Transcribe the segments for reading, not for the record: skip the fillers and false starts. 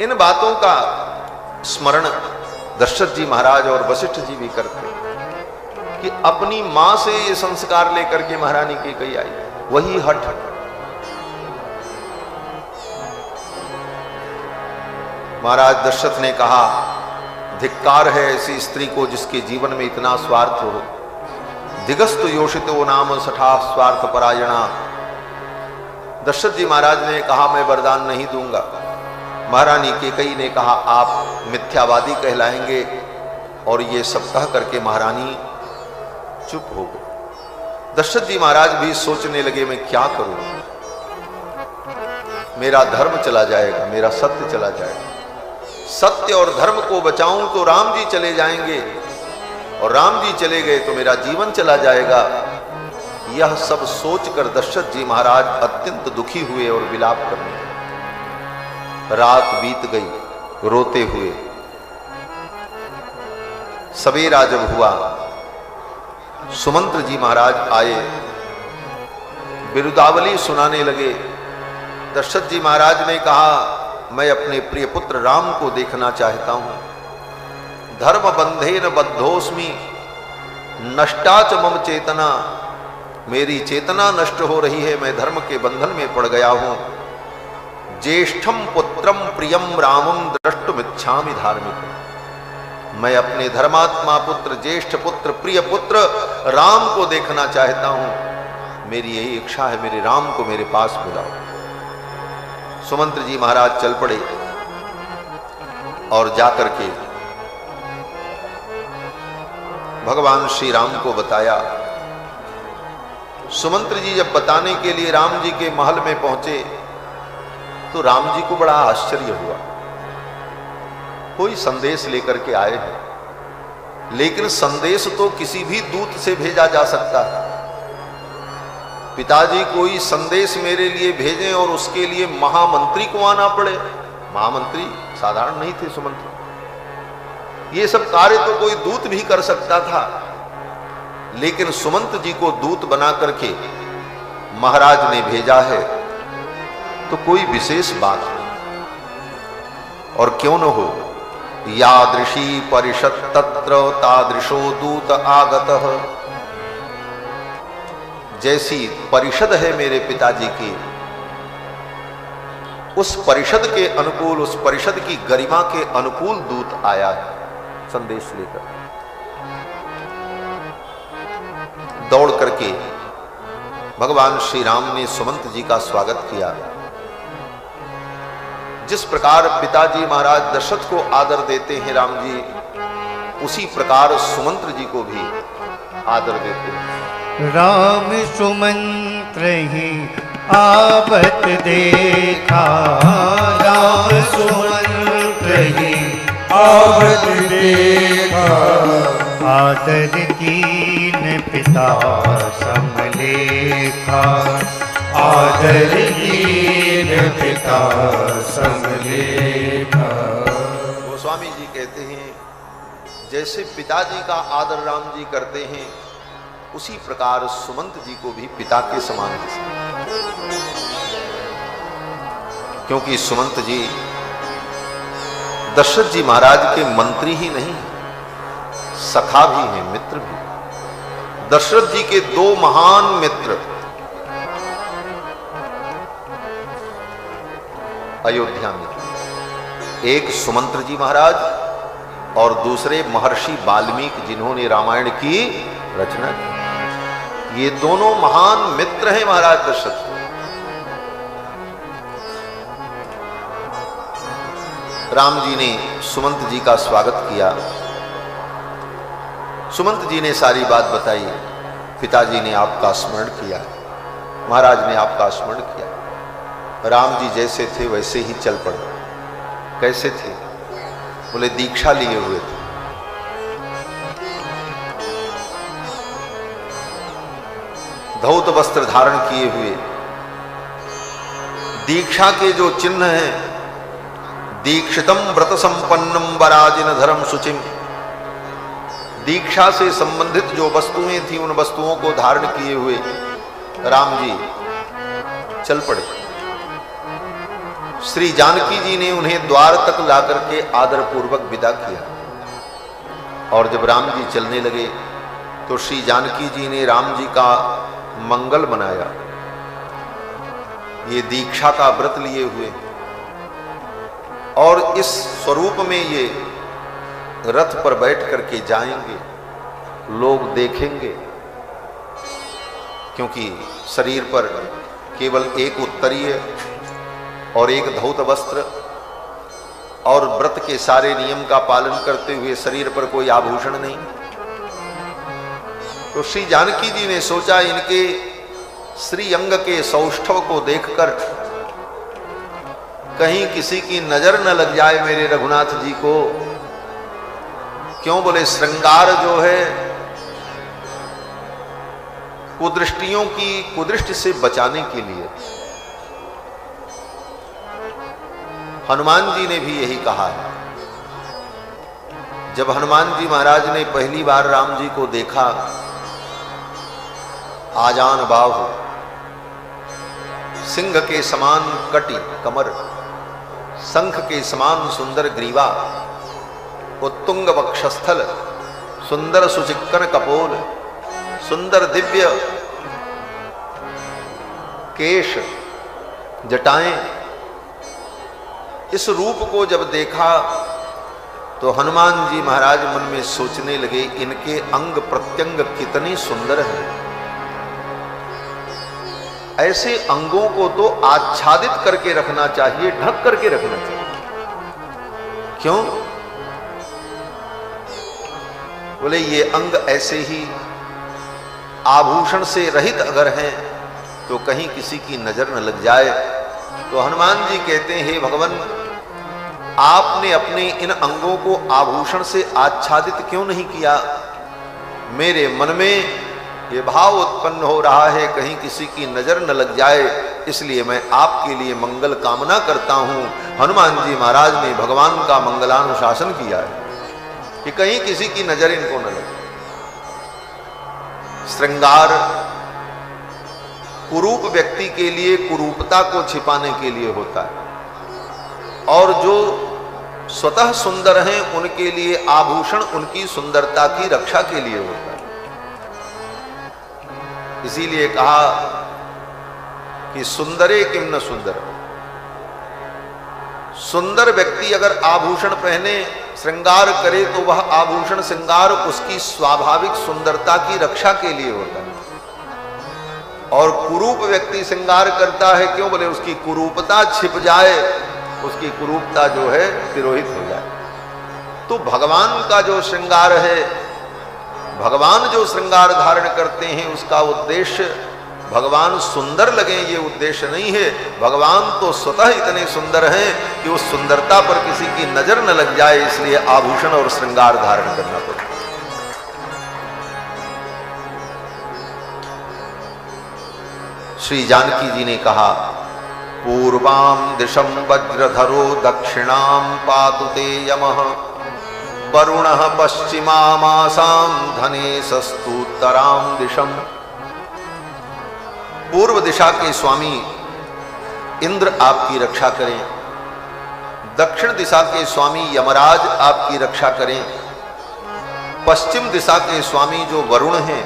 इन बातों का स्मरण दशरथ जी महाराज और वशिष्ठ जी भी करते कि अपनी मां से ये संस्कार लेकर के महारानी कैकेयी आई, वही हठ। महाराज दशरथ ने कहा, धिक्कार है ऐसी स्त्री को जिसके जीवन में इतना स्वार्थ हो। दिगस्त योषितो नाम सठा स्वार्थ परायणा। दशरथ जी महाराज ने कहा, मैं वरदान नहीं दूंगा। महारानी कैकेयी ने कहा, आप मिथ्यावादी कहलाएंगे। और ये सब कह करके महारानी चुप हो गई। दशरथ जी महाराज भी सोचने लगे, मैं क्या करूं, मेरा धर्म चला जाएगा, मेरा सत्य चला जाएगा। सत्य और धर्म को बचाऊं तो राम जी चले जाएंगे, और राम जी चले गए तो मेरा जीवन चला जाएगा। यह सब सोचकर दशरथ जी महाराज अत्यंत दुखी हुए और विलाप करने लगे। रात बीत गई रोते हुए। सवेरा जब हुआ, सुमंत्र जी महाराज आए, बिरुदावली सुनाने लगे। दशरथ जी महाराज ने कहा, मैं अपने प्रिय पुत्र राम को देखना चाहता हूं। धर्म बंधेन बद्धोस्मि नष्टा च मम चेतना। मेरी चेतना नष्ट हो रही है, मैं धर्म के बंधन में पड़ गया हूं। ज्येष्ठम पुत्रम प्रियम रामम द्रष्टुमिच्छामि धार्मिक। मैं अपने धर्मात्मा पुत्र, ज्येष्ठ पुत्र, प्रिय पुत्र राम को देखना चाहता हूं। मेरी यही इच्छा है, मेरे राम को मेरे पास बुलाओ। सुमंत्र जी महाराज चल पड़े और जाकर के भगवान श्री राम को बताया। सुमंत्र जी जब बताने के लिए राम जी के महल में पहुंचे तो राम जी को बड़ा आश्चर्य हुआ। कोई संदेश लेकर के आए हैं, लेकिन संदेश तो किसी भी दूत से भेजा जा सकता है। पिताजी कोई संदेश मेरे लिए भेजें और उसके लिए महामंत्री को आना पड़े। महामंत्री साधारण नहीं थे सुमंत्र। ये सब कार्य तो कोई दूत भी कर सकता था, लेकिन सुमंत जी को दूत बना करके महाराज ने भेजा है तो कोई विशेष बात है। और क्यों न हो, यादृशी परिषद तत्र तादृशो दूत आगतः। जैसी परिषद है मेरे पिताजी की, उस परिषद के अनुकूल, उस परिषद की गरिमा के अनुकूल दूत आया है संदेश लेकर। दौड़ करके भगवान श्री राम ने सुमंत जी का स्वागत किया। जिस प्रकार पिताजी महाराज दशरथ को आदर देते हैं राम जी, उसी प्रकार सुमंत्र जी को भी आदर देते हैं। राम सुमंत्र ही आवत देखा, राम सुमंत्र ही आवत देखा। आदर कीन पिता समलेखा, आदर कीन पिता समलेखा। गोस्वामी जी कहते हैं, जैसे पिताजी का आदर राम जी करते हैं, उसी प्रकार सुमंत जी को भी पिता के समान है। क्योंकि सुमंत जी दशरथ जी महाराज के मंत्री ही नहीं, सखा भी हैं, मित्र भी। दशरथ जी के दो महान मित्र अयोध्या में, एक सुमंत्र जी महाराज और दूसरे महर्षि वाल्मीकि, जिन्होंने रामायण की रचना की। ये दोनों महान मित्र हैं महाराज दशरथ। राम जी ने सुमंत जी का स्वागत किया। सुमंत जी ने सारी बात बताई। पिताजी ने आपका स्मरण किया, महाराज ने आपका स्मरण किया। राम जी जैसे थे वैसे ही चल पड़े। कैसे थे? बोले दीक्षा लिए हुए थे। धौत वस्त्र धारण किए हुए, दीक्षा के जो चिन्ह हैं, दीक्षितम व्रत संपन्नम वराजिन धर्म शुचिम। दीक्षा से संबंधित जो वस्तुएं थी, उन वस्तुओं को धारण किए हुए राम जी चल पड़े। श्री जानकी जी ने उन्हें द्वार तक ला करके आदर पूर्वक विदा किया। और जब राम जी चलने लगे तो श्री जानकी जी ने राम जी का मंगल मनाया। ये दीक्षा का व्रत लिए हुए और इस स्वरूप में ये रथ पर बैठ करके जाएंगे, लोग देखेंगे, क्योंकि शरीर पर केवल एक उत्तरीय और एक धौत वस्त्र और व्रत के सारे नियम का पालन करते हुए शरीर पर कोई आभूषण नहीं। तो श्री जानकी जी ने सोचा इनके श्री अंग के सौष्ठव को देखकर कहीं किसी की नजर न लग जाए मेरे रघुनाथ जी को। क्यों बोले, श्रृंगार जो है कुदृष्टियों की कुदृष्टि से बचाने के लिए। हनुमान जी ने भी यही कहा है। जब हनुमान जी महाराज ने पहली बार राम जी को देखा, आजान बाहु, सिंह के समान कटी कमर, शंख के समान सुंदर ग्रीवा, उत्तुंग वक्षस्थल, सुंदर सुचिक्कन कपोल, सुंदर दिव्य केश, जटाएं, इस रूप को जब देखा तो हनुमान जी महाराज मन में सोचने लगे, इनके अंग प्रत्यंग कितने सुंदर हैं। ऐसे अंगों को तो आच्छादित करके रखना चाहिए, ढक करके रखना चाहिए। क्यों बोले, ये अंग ऐसे ही आभूषण से रहित अगर हैं तो कहीं किसी की नजर न लग जाए। तो हनुमान जी कहते हैं, हे भगवान, आपने अपने इन अंगों को आभूषण से आच्छादित क्यों नहीं किया। मेरे मन में ये भाव उत्पन्न हो रहा है कहीं किसी की नजर न लग जाए, इसलिए मैं आपके लिए मंगल कामना करता हूं। हनुमान जी महाराज ने भगवान का मंगलानुशासन किया है कि कहीं किसी की नजर इनको न लगे। श्रृंगार कुरूप व्यक्ति के लिए कुरूपता को छिपाने के लिए होता है, और जो स्वतः सुंदर हैं उनके लिए आभूषण उनकी सुंदरता की रक्षा के लिए होता है। इसीलिए कहा कि सुंदरे किम न सुंदर। सुंदर व्यक्ति अगर आभूषण पहने, श्रृंगार करे, तो वह आभूषण श्रृंगार उसकी स्वाभाविक सुंदरता की रक्षा के लिए होता है। और कुरूप व्यक्ति श्रृंगार करता है, क्यों बोले, उसकी कुरूपता छिप जाए, उसकी कुरूपता जो है तिरोहित हो जाए। तो भगवान का जो श्रृंगार है, भगवान जो श्रृंगार धारण करते हैं, उसका उद्देश्य भगवान सुंदर लगे ये उद्देश्य नहीं है। भगवान तो स्वतः इतने सुंदर हैं कि उस सुंदरता पर किसी की नजर न लग जाए, इसलिए आभूषण और श्रृंगार धारण करना पड़ता। श्री जानकी जी ने कहा, पूर्वाम दिशम वज्रधरो दक्षिणाम पातु ते यमः, वरुणः पश्चिमामासाम धनेशस्तुत्तराम दिशम। पूर्व दिशा के स्वामी इंद्र आपकी रक्षा करें, दक्षिण दिशा के स्वामी यमराज आपकी रक्षा करें, पश्चिम दिशा के स्वामी जो वरुण हैं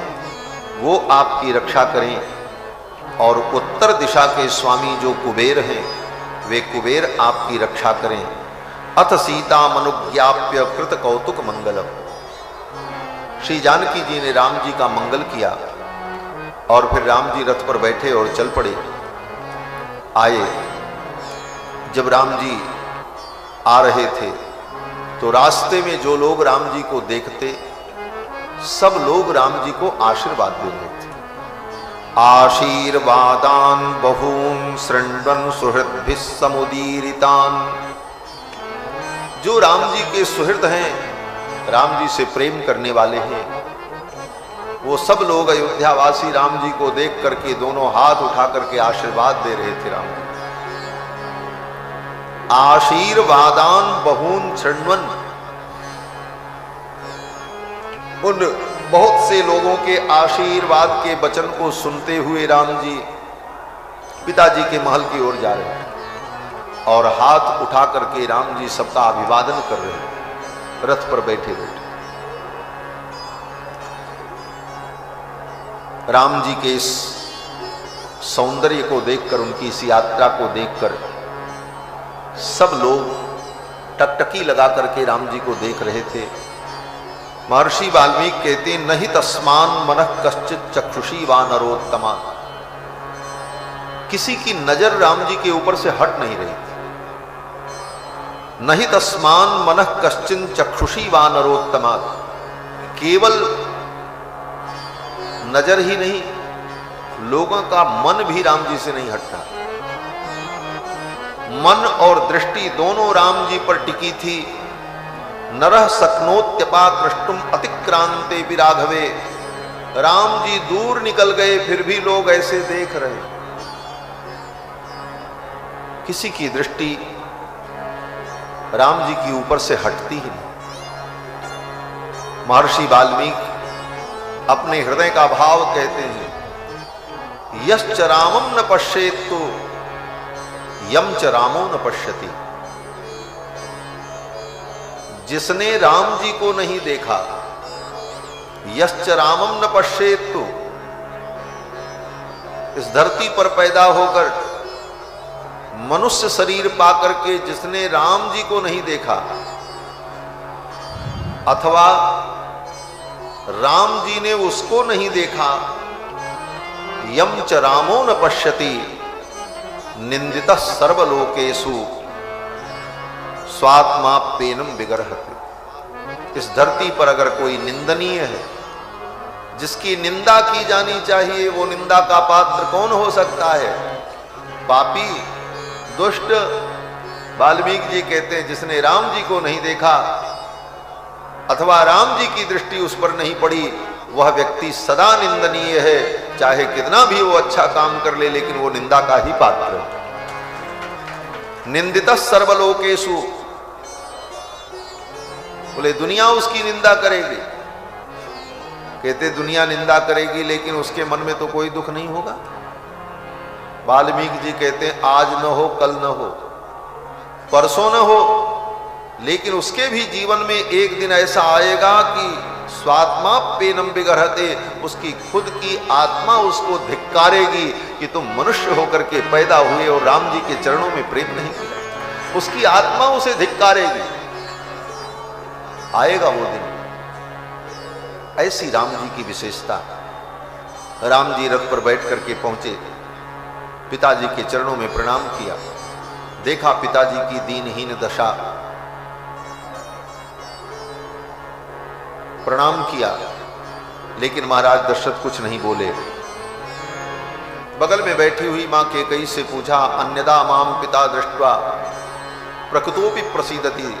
वो आपकी रक्षा करें, और उत्तर दिशा के स्वामी जो कुबेर हैं वे कुबेर आपकी रक्षा करें। अथ सीता मनुज्ञाप्य कृत कौतुक मंगलम। श्री जानकी जी ने राम जी का मंगल किया और फिर राम जी रथ पर बैठे और चल पड़े। आए, जब राम जी आ रहे थे तो रास्ते में जो लोग राम जी को देखते, सब लोग राम जी को आशीर्वाद दे रहे थे। आशीर्वादान बहून शृण्वन् सुहृद्भिः समुदीरितान। जो राम जी के सुहृद हैं, राम जी से प्रेम करने वाले हैं, वो सब लोग अयोध्यावासी राम जी को देख करके दोनों हाथ उठा करके आशीर्वाद दे रहे थे राम जी। आशीर्वादान बहून शृण्वन्। उन बहुत से लोगों के आशीर्वाद के वचन को सुनते हुए राम जी पिताजी के महल की ओर जा रहे हैं। और हाथ उठा करके राम जी सबका अभिवादन कर रहे हैं रथ पर बैठे बैठे। राम जी के इस सौंदर्य को देखकर, उनकी इस यात्रा को देखकर सब लोग टकटकी लगा करके राम जी को देख रहे थे। महर्षि वाल्मीकि कहते हैं, नहीं तस्मान मनः कश्चित चक्षुषी वा नरोत्तमा। किसी की नजर राम जी के ऊपर से हट नहीं रही थी। नहीं तस्मान मनः कश्चिन चक्षुषी वा नरोत्तमा। केवल नजर ही नहीं, लोगों का मन भी राम जी से नहीं हटता। मन और दृष्टि दोनों राम जी पर टिकी थी। नरः शक्नोत्यपा द्रष्टुम अतिक्रांते विराघवे। राम जी दूर निकल गए, फिर भी लोग ऐसे देख रहे। किसी की दृष्टि राम जी की ऊपर से हटती ही नहीं। महर्षि वाल्मीकि अपने हृदय का भाव कहते हैं, यश्च रामम न पश्येत तो यम च रामो न पश्यति। जिसने राम जी को नहीं देखा, यश्च रामम न पश्येत तो, इस धरती पर पैदा होकर मनुष्य शरीर पाकर के जिसने राम जी को नहीं देखा, अथवा राम जी ने उसको नहीं देखा, यम च रामो न पश्यति निंदितः सर्वलोकेषु स्वात्मा पेनम विगर्हति। इस धरती पर अगर कोई निंदनीय है, जिसकी निंदा की जानी चाहिए, वो निंदा का पात्र कौन हो सकता है? पापी, दुष्ट। वाल्मीकि जी कहते हैं, जिसने राम जी को नहीं देखा अथवा राम जी की दृष्टि उस पर नहीं पड़ी, वह व्यक्ति सदा निंदनीय है। चाहे कितना भी वो अच्छा काम कर ले, लेकिन वो निंदा का ही पात्र है। निंदितः सर्वलोकेषु, बोले दुनिया उसकी निंदा करेगी। कहते दुनिया निंदा करेगी, लेकिन उसके मन में तो कोई दुख नहीं होगा। वाल्मीकि जी कहते हैं, आज न हो, कल न हो, परसों न हो, लेकिन उसके भी जीवन में एक दिन ऐसा आएगा कि स्वात्मा पेनम विगर्हते, उसकी खुद की आत्मा उसको धिक्कारेगी कि तुम मनुष्य होकर के पैदा हुए और राम जी के चरणों में प्रेम नहीं किया। उसकी आत्मा उसे धिक्कारेगी। आएगा वो दिन। ऐसी राम जी की विशेषता। राम जी रथ पर बैठ करके पहुंचे, पिताजी के चरणों में प्रणाम किया। देखा पिताजी की दीनहीन दशा, प्रणाम किया, लेकिन महाराज दशरथ कुछ नहीं बोले। बगल में बैठी हुई मां कैकेयी से पूछा, अन्यदा माम पिता दृष्ट्वा प्रकृतोपि प्रसीदति।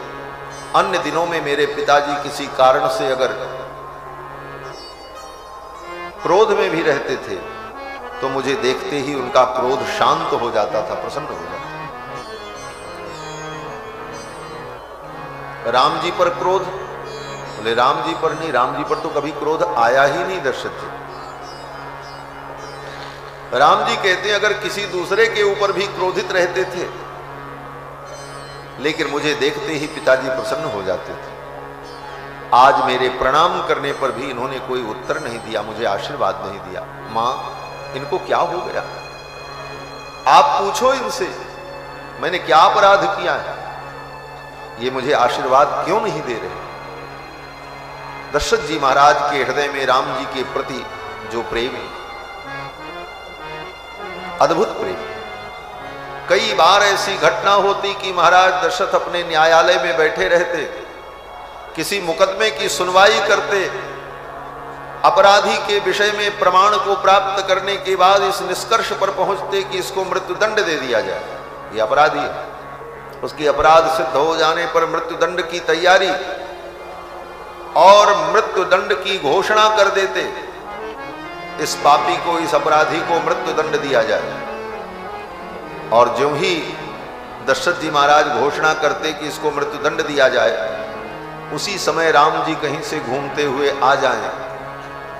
अन्य दिनों में मेरे पिताजी किसी कारण से अगर क्रोध में भी रहते थे, तो मुझे देखते ही उनका क्रोध शांत हो जाता था, प्रसन्न हो जाता। राम जी पर क्रोध, बोले राम जी पर नहीं, राम जी पर तो कभी क्रोध आया ही नहीं दशरथ जी। राम जी कहते हैं, अगर किसी दूसरे के ऊपर भी क्रोधित रहते थे, लेकिन मुझे देखते ही पिताजी प्रसन्न हो जाते थे। आज मेरे प्रणाम करने पर भी इन्होंने कोई उत्तर नहीं दिया, मुझे आशीर्वाद नहीं दिया। मां, इनको क्या हो गया? आप पूछो इनसे, मैंने क्या अपराध किया है, ये मुझे आशीर्वाद क्यों नहीं दे रहे? दशरथ जी महाराज के हृदय में राम जी के प्रति जो प्रेम है, अद्भुत प्रेम। कई बार ऐसी घटना होती कि महाराज दशरथ अपने न्यायालय में बैठे रहते, किसी मुकदमे की सुनवाई करते, अपराधी के विषय में प्रमाण को प्राप्त करने के बाद इस निष्कर्ष पर पहुंचते कि इसको मृत्युदंड दे दिया जाए, ये अपराधी है। उसकी अपराध सिद्ध हो जाने पर मृत्युदंड की तैयारी और मृत्युदंड की घोषणा कर देते, इस पापी को, इस अपराधी को मृत्युदंड दिया जाए। और ज्यों ही दशरथ जी महाराज घोषणा करते कि इसको मृत्युदंड दिया जाए, उसी समय राम जी कहीं से घूमते हुए आ जाएं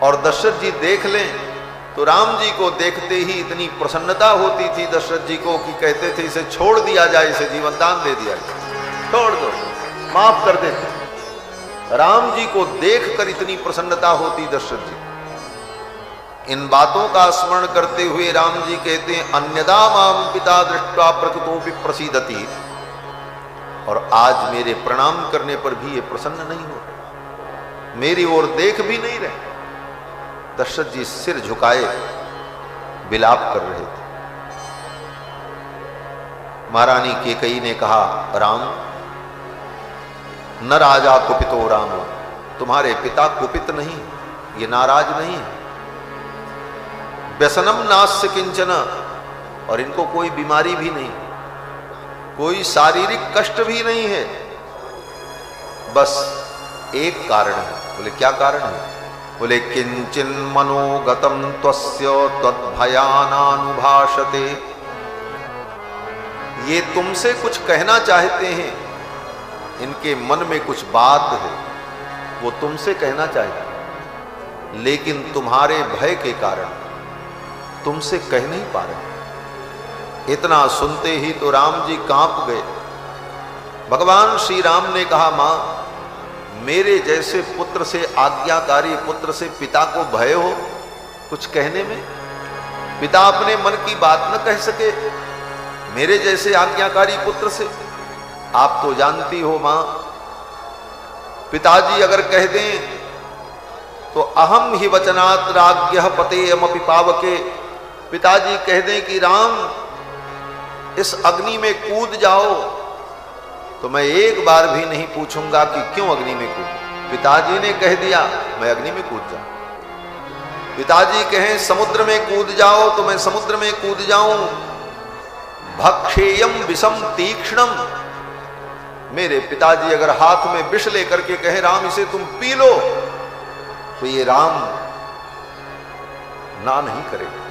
और दशरथ जी देख लें तो राम जी को देखते ही इतनी प्रसन्नता होती थी दशरथ जी को कि कहते थे इसे छोड़ दिया जाए, इसे जीवन दान दे दिया जाए, छोड़ दो, माफ कर देते। राम जी को देखकर इतनी प्रसन्नता होती दशरथ जी। इन बातों का स्मरण करते हुए राम जी कहते हैं अन्यदा माम पिता दृष्ट्वा प्रकृतोपि प्रसीदति, और आज मेरे प्रणाम करने पर भी ये प्रसन्न नहीं हो, मेरी ओर देख भी नहीं रहे। दशरथ जी सिर झुकाए विलाप कर रहे थे। महारानी कैकेयी ने कहा राम, न राजा कुपितो राम, तुम्हारे पिता कुपित नहीं, ये नाराज नहीं है। व्यसनम नास्य किंचन, और इनको कोई बीमारी भी नहीं, कोई शारीरिक कष्ट भी नहीं है। बस एक कारण है। बोले क्या कारण है? बोले किंचिन मनोगतम त्वस्य तद्भयानानुभाषते, ये तुमसे कुछ कहना चाहते हैं, इनके मन में कुछ बात है, वो तुमसे कहना चाहते हैं, लेकिन तुम्हारे भय के कारण तुमसे कह नहीं पा रहे। इतना सुनते ही तो राम जी कांप गए। भगवान श्री राम ने कहा मां, मेरे जैसे पुत्र से, आज्ञाकारी पुत्र से पिता को भय हो कुछ कहने में? पिता अपने मन की बात न कह सके मेरे जैसे आज्ञाकारी पुत्र से? आप तो जानती हो मां, पिताजी अगर कह दें तो अहम ही वचनात् राज्ञः पतेयमपि पावके, पिताजी कह दें कि राम इस अग्नि में कूद जाओ, तो मैं एक बार भी नहीं पूछूंगा कि क्यों अग्नि में कूद। पिताजी ने कह दिया मैं अग्नि में कूद जाऊं। पिताजी कहें समुद्र में कूद जाओ तो मैं समुद्र में कूद जाऊं। भक्षेयम विषम तीक्ष्णम, मेरे पिताजी अगर हाथ में विष लेकर के कहें राम इसे तुम पी लो, तो ये राम ना नहीं करेगा।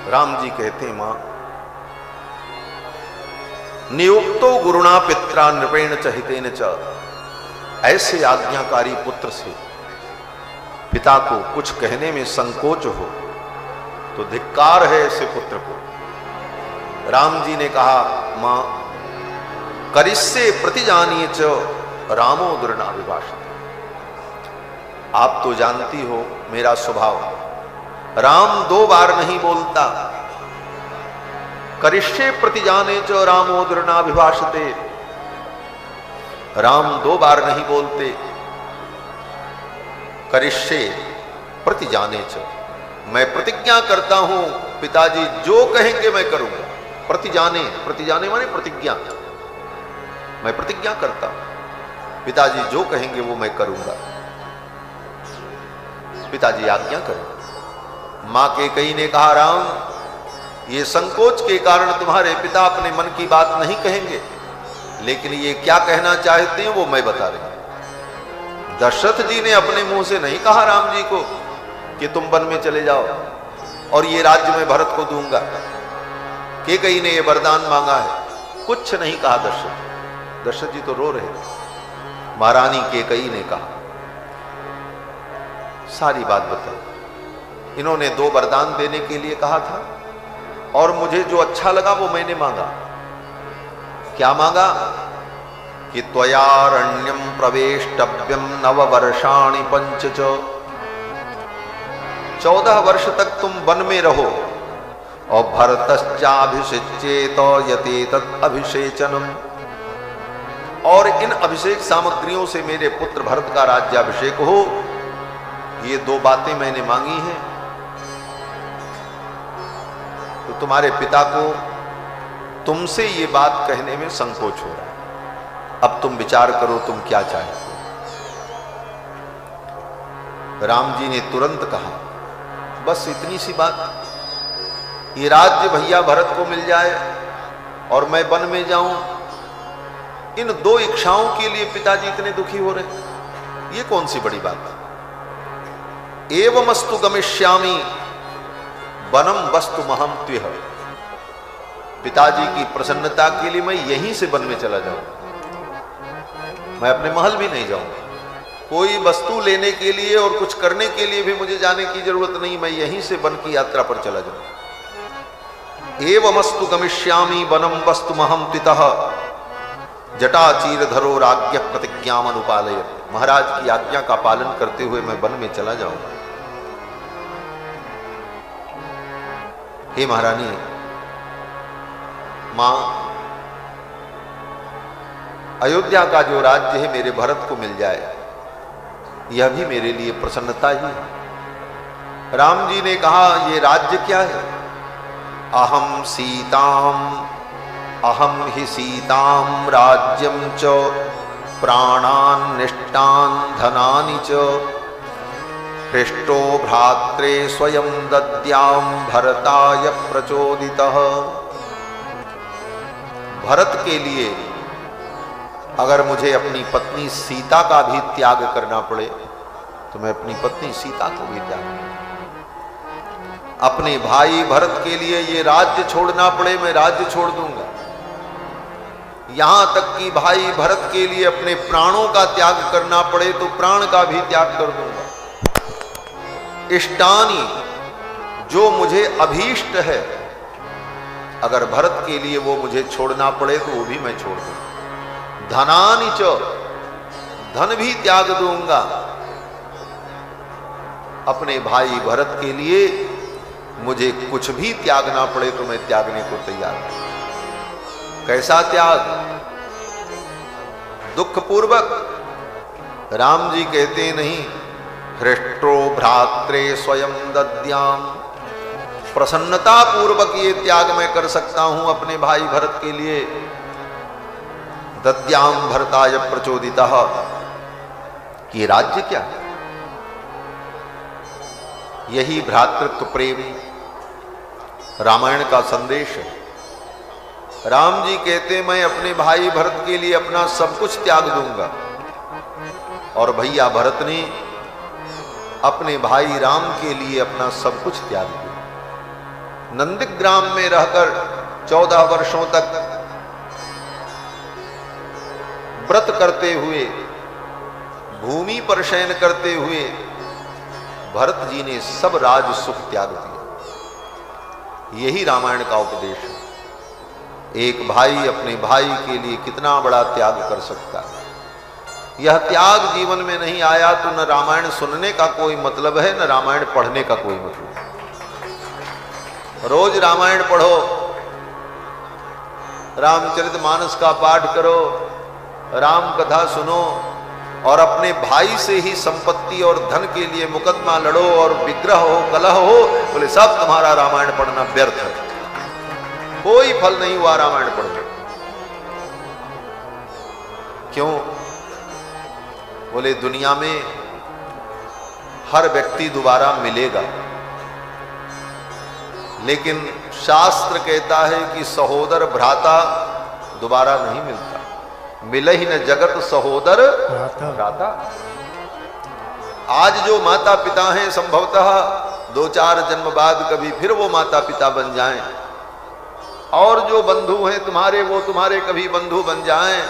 राम जी कहते हैं मां, नियुक्तो गुरुणा पित्रा नृपेण चहितेन च, ऐसे आज्ञाकारी पुत्र से पिता को कुछ कहने में संकोच हो तो धिक्कार है ऐसे पुत्र को। राम जी ने कहा मां, करिष्ये प्रतिजानीय च रामो दुर्नाभिभाषते, आप तो जानती हो मेरा स्वभाव, राम दो बार नहीं बोलता। करिष्ये प्रतिजाने च रामो दुर्नाभिभाषते, राम दो बार नहीं बोलते। करिष्ये प्रतिजाने च, मैं प्रतिज्ञा करता हूं पिताजी जो कहेंगे मैं करूंगा। प्रतिजाने, प्रतिजाने माने प्रतिज्ञा, मैं प्रतिज्ञा करता हूं पिताजी जो कहेंगे वो मैं करूंगा। पिताजी आज्ञा करें। मां कैकेयी ने कहा राम, ये संकोच के कारण तुम्हारे पिता अपने मन की बात नहीं कहेंगे, लेकिन ये क्या कहना चाहते हैं वो मैं बता रही हूं। दशरथ जी ने अपने मुंह से नहीं कहा राम जी को कि तुम वन में चले जाओ और ये राज्य मैं भरत को दूंगा। कैकेयी ने ये वरदान मांगा है, कुछ नहीं कहा दशरथ। दशरथ जी तो रो रहे थे। महारानी कैकेयी ने कहा सारी बात बताओ। इन्होंने दो वरदान देने के लिए कहा था और मुझे जो अच्छा लगा वो मैंने मांगा। क्या मांगा? कि त्वयारण्यम प्रवेष्टव्यम नववर्षाणि पंच च, 14 वर्ष तक तुम वन में रहो और भरतश्चाभिषिच्येत यतेतत् अभिषेचनम, और इन अभिषेक सामग्रियों से मेरे पुत्र भरत का राज्याभिषेक हो। ये दो बातें मैंने मांगी हैं। तो तुम्हारे पिता को तुमसे ये बात कहने में संकोच हो रहा है। अब तुम विचार करो तुम क्या चाहते हो। राम जी ने तुरंत कहा बस इतनी सी बात, ये राज्य भैया भरत को मिल जाए और मैं वन में जाऊं। इन दो इच्छाओं के लिए पिताजी इतने दुखी हो रहे, ये कौन सी बड़ी बात? एवमस्तु गमिष्यामि वनम वस्तु महम त्वः, पिताजी की प्रसन्नता के लिए मैं यहीं से वन में चला जाऊं, मैं अपने महल भी नहीं जाऊंगा। कोई वस्तु लेने के लिए और कुछ करने के लिए भी मुझे जाने की जरूरत नहीं, मैं यहीं से वन की यात्रा पर चला जाऊं। एवमस्तु गमिष्यामि वनम वस्तुमहं तितः जटाचीर धरो राज्ञ प्रतिज्ञाम अनुपालय। महाराज की आज्ञा का पालन करते हुए मैं वन में चला जाऊंगा। हे महारानी, मां, अयोध्या का जो राज्य है मेरे भरत को मिल जाए, यह भी मेरे लिए प्रसन्नता ही है। राम जी ने कहा, ये राज्य क्या है? अहम सीताम, अहम ही सीताम राज्यम च प्राणान निष्ठान धनानि च हृष्टो भ्रात्रे स्वयं दद्याम भरताय प्रचोदितः। भरत के लिए अगर मुझे अपनी पत्नी सीता का भी त्याग करना पड़े तो मैं अपनी पत्नी सीता को भी त्याग करूंगा। अपने भाई भरत के लिए ये राज्य छोड़ना पड़े मैं राज्य छोड़ दूंगा। यहां तक कि भाई भरत के लिए अपने प्राणों का त्याग करना पड़े तो प्राण का भी त्याग कर दूंगा। इष्टानी, जो मुझे अभीष्ट है, अगर भरत के लिए वो मुझे छोड़ना पड़े तो वो भी मैं छोड़ दूंगा। धनानि च, धन भी त्याग दूंगा। अपने भाई भरत के लिए मुझे कुछ भी त्यागना पड़े तो मैं त्यागने को तैयार हूं। कैसा त्याग? दुख पूर्वक। राम जी कहते नहीं, हृष्टो भ्रात्रे स्वयं दद्याम, प्रसन्नता पूर्वक ये त्याग मैं कर सकता हूं अपने भाई भरत के लिए। दद्याम भरताय प्रचोदितः, ये राज्य क्या है? यही भ्रातृत्व प्रेम रामायण का संदेश है। राम जी कहते, मैं अपने भाई भरत के लिए अपना सब कुछ त्याग दूंगा। और भैया भरत ने अपने भाई राम के लिए अपना सब कुछ त्याग दिया। नंदीग्राम में रहकर 14 वर्षों तक व्रत करते हुए, भूमि पर शयन करते हुए भरत जी ने सब राज सुख त्याग दिया। यही रामायण का उपदेश है। एक भाई अपने भाई के लिए कितना बड़ा त्याग कर सकता है। यह त्याग जीवन में नहीं आया तो न रामायण सुनने का कोई मतलब है, न रामायण पढ़ने का कोई मतलब है। रोज रामायण पढ़ो, रामचरितमानस का पाठ करो, राम कथा सुनो और अपने भाई से ही संपत्ति और धन के लिए मुकदमा लड़ो और विग्रह हो, कलह हो, बोले सब तुम्हारा रामायण पढ़ना व्यर्थ है। कोई फल नहीं हुआ रामायण पढ़ने। क्यों? बोले दुनिया में हर व्यक्ति दोबारा मिलेगा, लेकिन शास्त्र कहता है कि सहोदर भ्राता दोबारा नहीं मिलता। मिले ही न जगत सहोदर भ्राता। आज जो माता पिता हैं संभवतः 2-4 जन्म बाद कभी फिर वो माता पिता बन जाएं, और जो बंधु हैं तुम्हारे वो तुम्हारे कभी बंधु बन जाएं,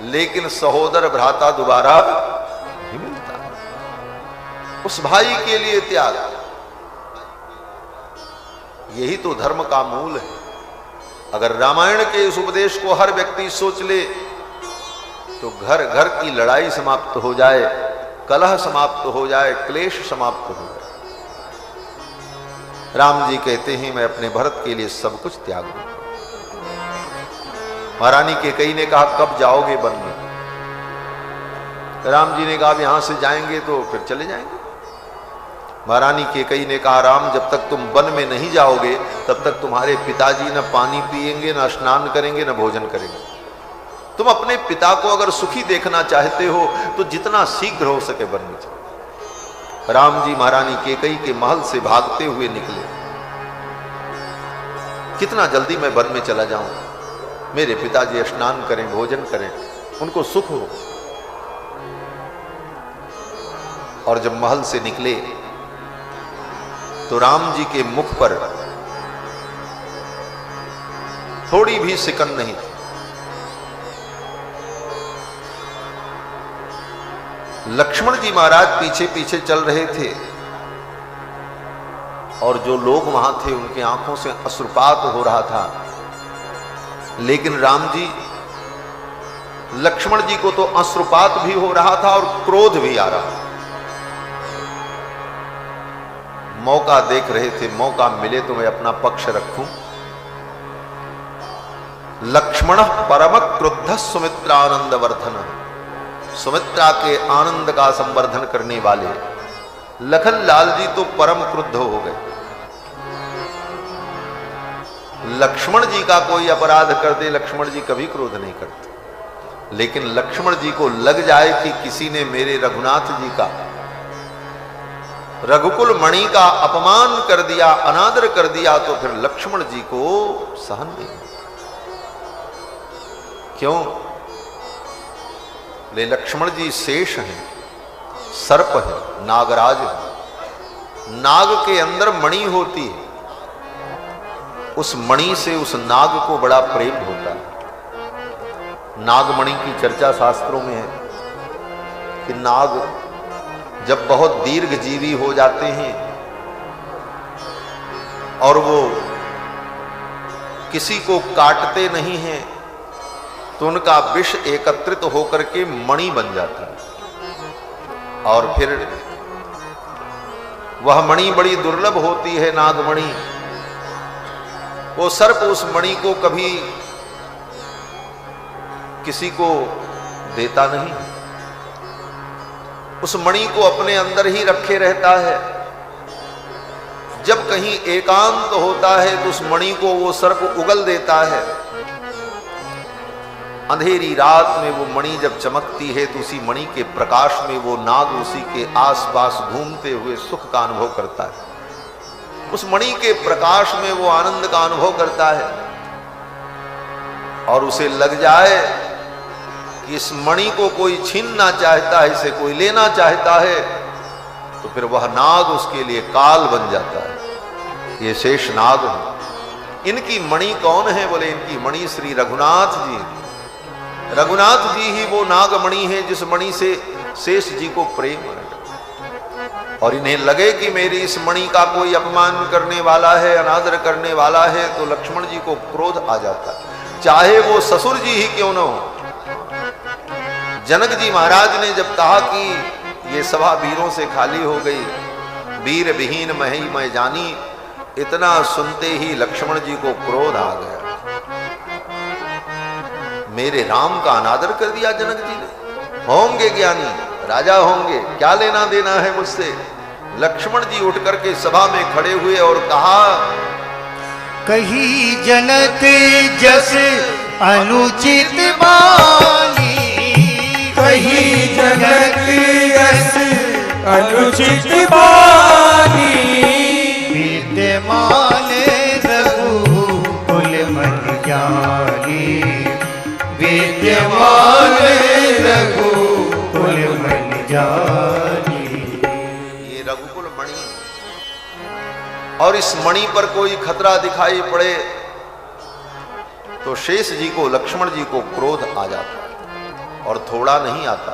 लेकिन सहोदर भ्राता दोबारा नहीं मिलता। उस भाई के लिए त्याग, यही तो धर्म का मूल है। अगर रामायण के इस उपदेश को हर व्यक्ति सोच ले तो घर घर की लड़ाई समाप्त हो जाए, कलह समाप्त हो जाए, क्लेश समाप्त हो जाए। राम जी कहते हैं, मैं अपने भरत के लिए सब कुछ त्याग दूंगा। महारानी कैकेयी ने कहा, कब जाओगे वन में? राम जी ने कहा, अब यहां से जाएंगे तो फिर चले जाएंगे। महारानी कैकेयी ने कहा, राम, जब तक तुम वन में नहीं जाओगे तब तक तुम्हारे पिताजी न पानी पिएंगे, न स्नान करेंगे, न भोजन करेंगे। तुम अपने पिता को अगर सुखी देखना चाहते हो तो जितना शीघ्र हो सके वन में चलो। राम जी महारानी कैकेयी के महल से भागते हुए निकले। कितना जल्दी मैं वन में चला जाऊं, मेरे पिताजी स्नान करें, भोजन करें, उनको सुख हो। और जब महल से निकले तो राम जी के मुख पर थोड़ी भी सिकन नहीं थी। लक्ष्मण जी महाराज पीछे पीछे चल रहे थे और जो लोग वहां थे उनकी आंखों से अश्रुपात हो रहा था, लेकिन राम जी, लक्ष्मण जी को तो अश्रुपात भी हो रहा था और क्रोध भी आ रहा था। मौका देख रहे थे, मौका मिले तो मैं अपना पक्ष रखूं। लक्ष्मण परम क्रुद्ध सुमित्रानंद वर्धन, सुमित्रा के आनंद का संवर्धन करने वाले लखन लाल जी तो परम क्रुद्ध हो गए। लक्ष्मण जी का कोई अपराध कर दे, लक्ष्मण जी कभी क्रोध नहीं करते, लेकिन लक्ष्मण जी को लग जाए कि किसी ने मेरे रघुनाथ जी का, रघुकुल मणि का अपमान कर दिया, अनादर कर दिया, तो फिर लक्ष्मण जी को सहन नहीं होता। क्यों? ले लक्ष्मण जी शेष हैं, सर्प है, नागराज है। नाग के अंदर मणि होती है, उस मणि से उस नाग को बड़ा प्रेम होता है। नागमणि की चर्चा शास्त्रों में है कि नाग जब बहुत दीर्घ जीवी हो जाते हैं और वो किसी को काटते नहीं हैं, तो उनका विष एकत्रित होकर के मणि बन जाता है और फिर वह मणि बड़ी दुर्लभ होती है, नागमणि। वो सर्प उस मणि को कभी किसी को देता नहीं, उस मणि को अपने अंदर ही रखे रहता है। जब कहीं एकांत होता है तो उस मणि को वो सर्प उगल देता है। अंधेरी रात में वो मणि जब चमकती है तो उसी मणि के प्रकाश में वो नाग उसी के आसपास घूमते हुए सुख का अनुभव करता है। उस मणि के प्रकाश में वो आनंद का अनुभव करता है और उसे लग जाए कि इस मणि को कोई छीनना चाहता है, इसे कोई लेना चाहता है, तो फिर वह नाग उसके लिए काल बन जाता है। ये शेष नाग है। इनकी मणि कौन है? बोले इनकी मणि श्री रघुनाथ जी। रघुनाथ जी ही वो नागमणि है जिस मणि से शेष जी को प्रेम है। और इन्हें लगे कि मेरी इस मणि का कोई अपमान करने वाला है, अनादर करने वाला है, तो लक्ष्मण जी को क्रोध आ जाता है, चाहे वो ससुर जी ही क्यों न हो। जनक जी महाराज ने जब कहा कि ये सभा वीरों से खाली हो गई, वीर विहीन मही मैं जानी, इतना सुनते ही लक्ष्मण जी को क्रोध आ गया। मेरे राम का अनादर कर दिया जनक जी ने। होंगे ज्ञानी, राजा होंगे, क्या लेना देना है मुझसे। लक्ष्मण जी उठ करके सभा में खड़े हुए और कहा, कही जनक जस अनुचित बानी, कही जनक जस अनुचित बानी, विद्यमान रघुकुल मन जानी, विद्यमान रघुकुल मन जानी। ये रघुकुल मणि, और इस मणि पर कोई खतरा दिखाई पड़े तो शेष जी को, लक्ष्मण जी को क्रोध आ जाता है, और थोड़ा नहीं आता।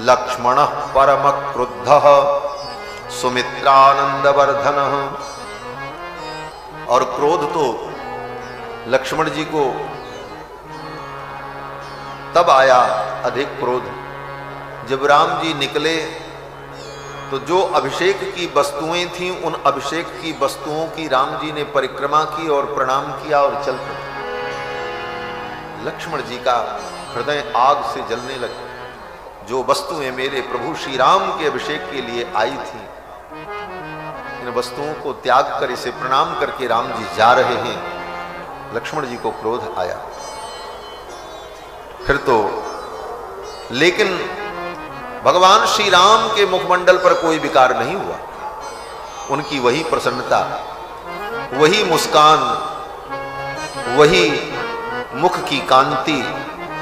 लक्ष्मण परम क्रुद्ध सुमित्रानंद वर्धन। और क्रोध तो लक्ष्मण जी को तब आया, अधिक क्रोध, जब राम जी निकले तो जो अभिषेक की वस्तुएं थीं, उन अभिषेक की वस्तुओं की राम जी ने परिक्रमा की और प्रणाम किया और चल पड़े। लक्ष्मण जी का हृदय आग से जलने लगा। जो वस्तुएं मेरे प्रभु श्री राम के अभिषेक के लिए आई थी, इन वस्तुओं को त्याग कर इसे प्रणाम करके राम जी जा रहे हैं। लक्ष्मण जी को क्रोध आया। फिर तो लेकिन भगवान श्री राम के मुखमंडल पर कोई विकार नहीं हुआ। उनकी वही प्रसन्नता, वही मुस्कान, वही मुख की कांति।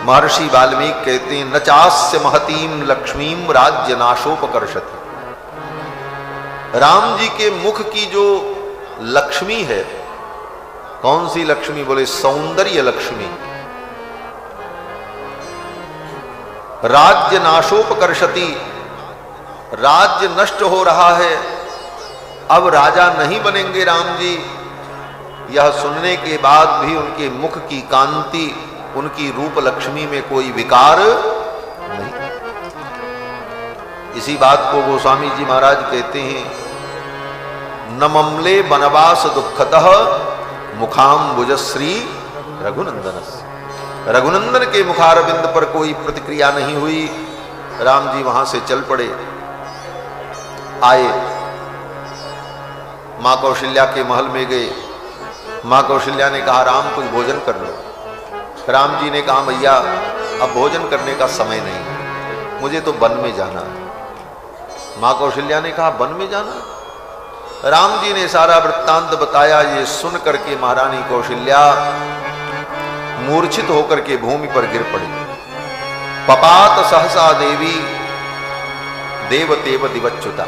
महर्षि वाल्मीकि कहते हैं, न चास्य महतीम लक्ष्मीम राज्य नाशोपकर्षति। राम जी के मुख की जो लक्ष्मी है, कौन सी लक्ष्मी? बोले सौंदर्य लक्ष्मी। राज्य नाशोपकर्षति, राज्य नष्ट हो रहा है, अब राजा नहीं बनेंगे राम जी। यह सुनने के बाद भी उनके मुख की कांति, उनकी रूप लक्ष्मी में कोई विकार नहीं। इसी बात को गोस्वामी जी महाराज कहते हैं, न ममले बनवास दुखतः मुखाम बुजश्री रघुनंदन। रघुनंदन के मुखारविंद पर कोई प्रतिक्रिया नहीं हुई। राम जी वहां से चल पड़े, आए, मां कौशल्या के महल में गए। मां कौशल्या ने कहा राम कुछ भोजन कर लो। राम जी ने कहा भैया अब भोजन करने का समय नहीं, मुझे तो वन में जाना है। मां कौशल्या ने कहा वन में जाना? राम जी ने सारा वृत्तांत बताया। ये सुन करके महारानी कौशल्या मूर्छित होकर के भूमि पर गिर पड़ी। पपात सहसा देवी देवतेव दिवच्युता।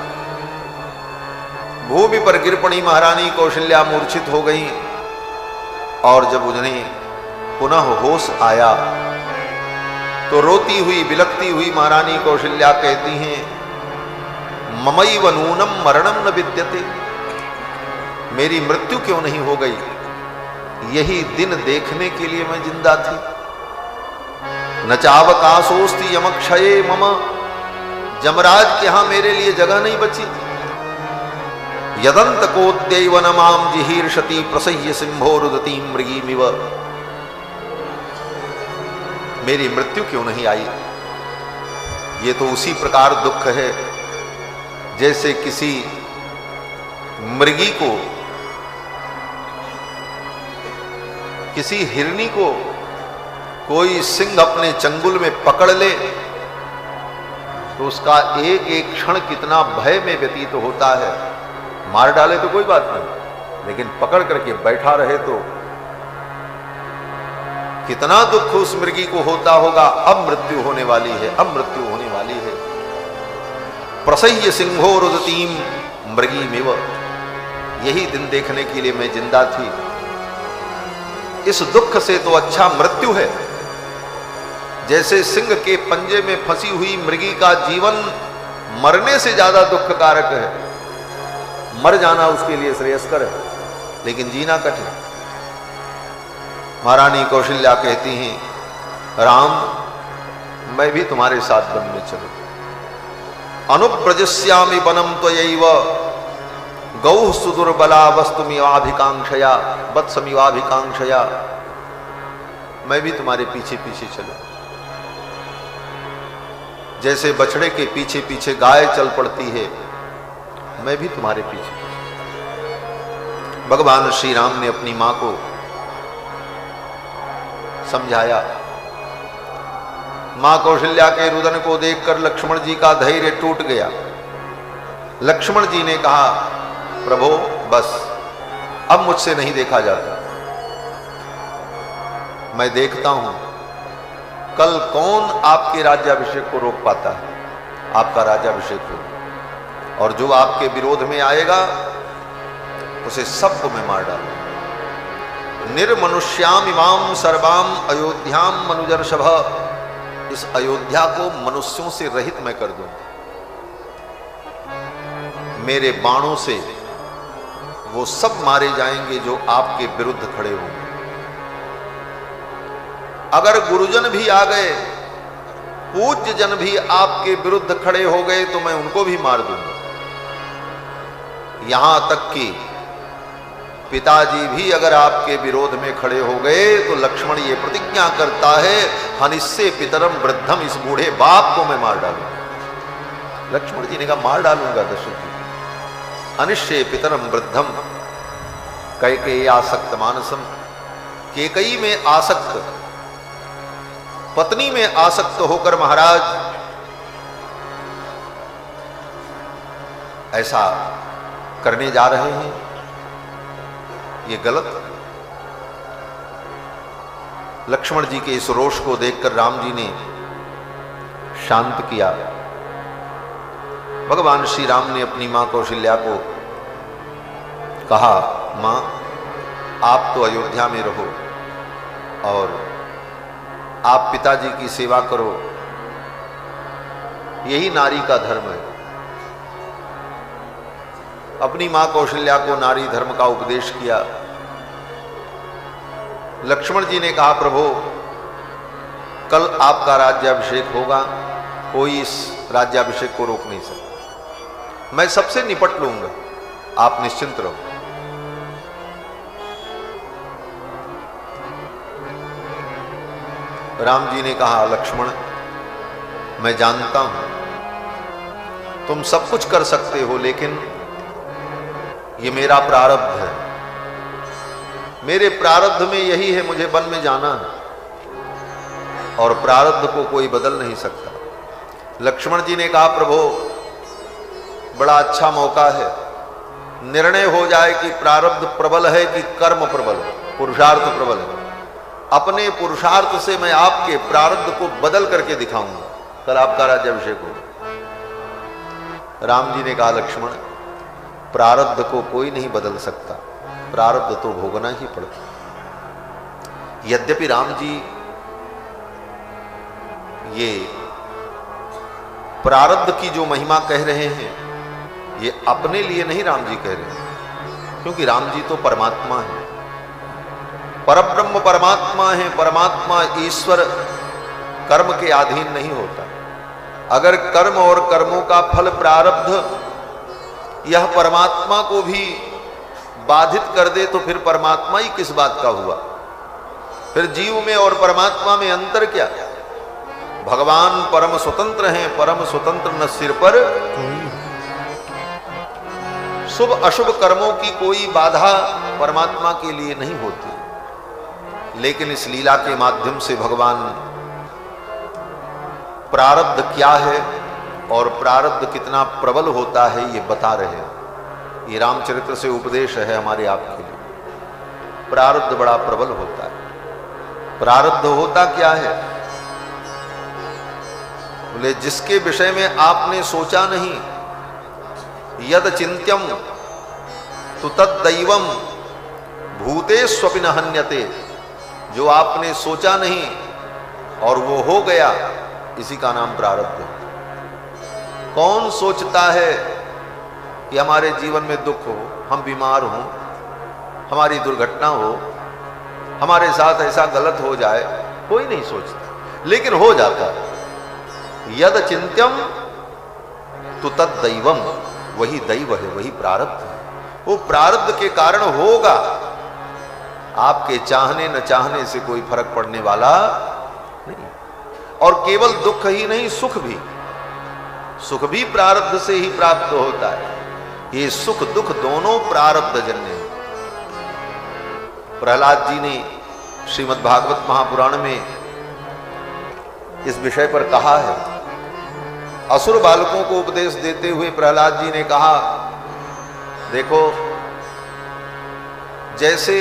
भूमि पर गिर पड़ी महारानी कौशल्या, मूर्छित हो गई। और जब उन्हें पुनः होश आया तो रोती हुई बिलखती हुई महारानी कौशल्या कहती हैं, ममैव नूनम मरणम न विद्यते। मेरी मृत्यु क्यों नहीं हो गई? यही दिन देखने के लिए मैं जिंदा थी। न चावकाशोस्ति यमक्षये मम। जमराज के यहां मेरे लिए जगह नहीं बची। यदंत कोद्यैव न माम जिहीर्षति प्रसह्य सिंहो रुदती मृगीमिव। मेरी मृत्यु क्यों नहीं आई? ये तो उसी प्रकार दुख है जैसे किसी मृगी को, किसी हिरनी को कोई सिंह अपने चंगुल में पकड़ ले तो उसका एक एक क्षण कितना भय में व्यतीत होता है। मार डाले तो कोई बात नहीं, लेकिन पकड़ करके बैठा रहे तो कितना दुख उस मृगी को होता होगा। अब मृत्यु होने वाली है, अब मृत्यु होने वाली है। प्रसह्य सिंहो रुदतीम मृगीमिव। यही दिन देखने के लिए मैं जिंदा थी। इस दुख से तो अच्छा मृत्यु है। जैसे सिंह के पंजे में फंसी हुई मृगी का जीवन मरने से ज्यादा दुखकारक है। मर जाना उसके लिए श्रेयस्कर है, लेकिन जीना कठिन। महारानी कौशल्या कहती हैं, राम मैं भी तुम्हारे साथ वन में चलूं। अनुप्रजस्यामि वनम त्वयैव गौः सुदुर्बला वस्तुमिवाभिकांक्षया वत्समिवाभिकांक्षया। मैं भी तुम्हारे पीछे पीछे चलूं। जैसे बछड़े के पीछे पीछे गाय चल पड़ती है, मैं भी तुम्हारे पीछे पीछे। भगवान श्री राम ने अपनी मां को समझाया। मां कौशल्या के रुदन को देखकर लक्ष्मण जी का धैर्य टूट गया। लक्ष्मण जी ने कहा, प्रभो बस अब मुझसे नहीं देखा जाता। मैं देखता हूं कल कौन आपके राज्याभिषेक को रोक पाता है। आपका राज्याभिषेक हो, और जो आपके विरोध में आएगा उसे सबको मैं मार डालूंगा। निर्मनुष्याम इमाम सर्वाम अयोध्याम मनुजर्षभ। इस अयोध्या को मनुष्यों से रहित मैं कर दूंगा। मेरे बाणों से वो सब मारे जाएंगे जो आपके विरुद्ध खड़े होंगे। अगर गुरुजन भी आ गए, पूज्य जन भी आपके विरुद्ध खड़े हो गए तो मैं उनको भी मार दूंगा। यहां तक कि पिताजी भी अगर आपके विरोध में खड़े हो गए तो लक्ष्मण ये प्रतिज्ञा करता है, हनिष्ये पितरम वृद्धम। इस बूढ़े बाप को मैं मार डालूंगा। लक्ष्मण जी ने कहा मार डालूंगा दशरथ जी। हनिष्ये पितरम वृद्धम कैकेयी आसक्त मानसम। केकई में आसक्त, पत्नी में आसक्त होकर महाराज ऐसा करने जा रहे हैं, ये गलत। लक्ष्मण जी के इस रोष को देखकर राम जी ने शांत किया। भगवान श्री राम ने अपनी मां कौशल्या को कहा, मां आप तो अयोध्या में रहो और आप पिताजी की सेवा करो, यही नारी का धर्म है। अपनी मां कौशल्या को नारी धर्म का उपदेश किया। लक्ष्मण जी ने कहा, प्रभु कल आपका राज्याभिषेक होगा, कोई इस राज्याभिषेक को रोक नहीं सकता, मैं सबसे निपट लूंगा, आप निश्चिंत रहो। राम जी ने कहा, लक्ष्मण मैं जानता हूं तुम सब कुछ कर सकते हो, लेकिन ये मेरा प्रारब्ध है, मेरे प्रारब्ध में यही है, मुझे वन में जाना है और प्रारब्ध को कोई बदल नहीं सकता। लक्ष्मण जी ने कहा, प्रभु बड़ा अच्छा मौका है, निर्णय हो जाए कि प्रारब्ध प्रबल है कि कर्म प्रबल है, पुरुषार्थ प्रबल है। अपने पुरुषार्थ से मैं आपके प्रारब्ध को बदल करके दिखाऊंगा, कल आपका राज्याभिषेक होगा। राम जी ने कहा, लक्ष्मण प्रारब्ध को कोई नहीं बदल सकता, प्रारब्ध तो भोगना ही पड़ता। यद्यपि राम जी ये प्रारब्ध की जो महिमा कह रहे हैं, ये अपने लिए नहीं राम जी कह रहे हैं, क्योंकि राम जी तो परमात्मा है, परब्रह्म परमात्मा है। परमात्मा ईश्वर कर्म के अधीन नहीं होता। अगर कर्म और कर्मों का फल प्रारब्ध यह परमात्मा को भी बाधित कर दे तो फिर परमात्मा ही किस बात का हुआ? फिर जीव में और परमात्मा में अंतर क्या? भगवान परम स्वतंत्र हैं, परम स्वतंत्र न सिर पर शुभ अशुभ कर्मों की कोई बाधा परमात्मा के लिए नहीं होती। लेकिन इस लीला के माध्यम से भगवान प्रारब्ध क्या है और प्रारब्ध कितना प्रबल होता है ये बता रहे हैं। ये रामचरित्र से उपदेश है हमारे आपके लिए। प्रारब्ध बड़ा प्रबल होता है। प्रारब्ध होता क्या है? बोले जिसके विषय में आपने सोचा नहीं, यद चिंत्यम तु तद्दैवम भूतेष्वपि न हन्यते, जो आपने सोचा नहीं और वो हो गया, इसी का नाम प्रारब्ध है। कौन सोचता है कि हमारे जीवन में दुख हो, हम बीमार हों, हमारी दुर्घटना हो, हमारे साथ ऐसा गलत हो जाए? कोई नहीं सोचता, लेकिन हो जाता है। यद चिंत्यम तु तद्दैवम, वही दैव है, वही प्रारब्ध है। वो प्रारब्ध के कारण होगा। आपके चाहने न चाहने से कोई फर्क पड़ने वाला नहीं। और केवल दुख ही नहीं, सुख भी, सुख भी प्रारब्ध से ही प्राप्त होता है। ये सुख दुख दोनों प्रारब्ध जन्य हैं। प्रहलाद जी ने श्रीमद् भागवत महापुराण में इस विषय पर कहा है। असुर बालकों को उपदेश देते हुए प्रहलाद जी ने कहा, देखो जैसे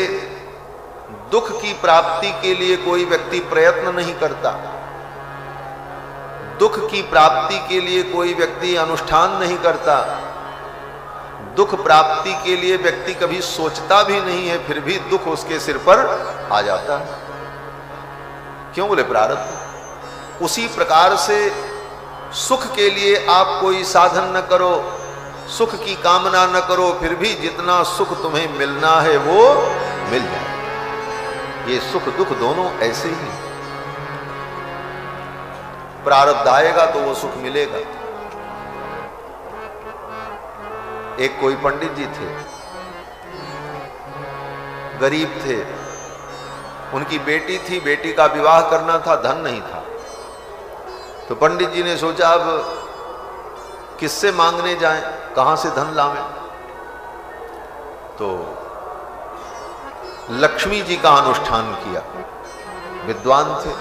दुख की प्राप्ति के लिए कोई व्यक्ति प्रयत्न नहीं करता, दुख की प्राप्ति के लिए कोई व्यक्ति अनुष्ठान नहीं करता, दुख प्राप्ति के लिए व्यक्ति कभी सोचता भी नहीं है, फिर भी दुख उसके सिर पर आ जाता है। क्यों? बोले प्रारब्ध। उसी प्रकार से सुख के लिए आप कोई साधन न करो, सुख की कामना न करो, फिर भी जितना सुख तुम्हें मिलना है वो मिल जाए। ये सुख दुख दोनों ऐसे ही। प्रारब्ध आएगा तो वो सुख मिलेगा। एक कोई पंडित जी थे, गरीब थे, उनकी बेटी थी, बेटी का विवाह करना था, धन नहीं था। तो पंडित जी ने सोचा अब किससे मांगने जाएं, कहां से धन लावें? तो लक्ष्मी जी का अनुष्ठान किया। विद्वान थे,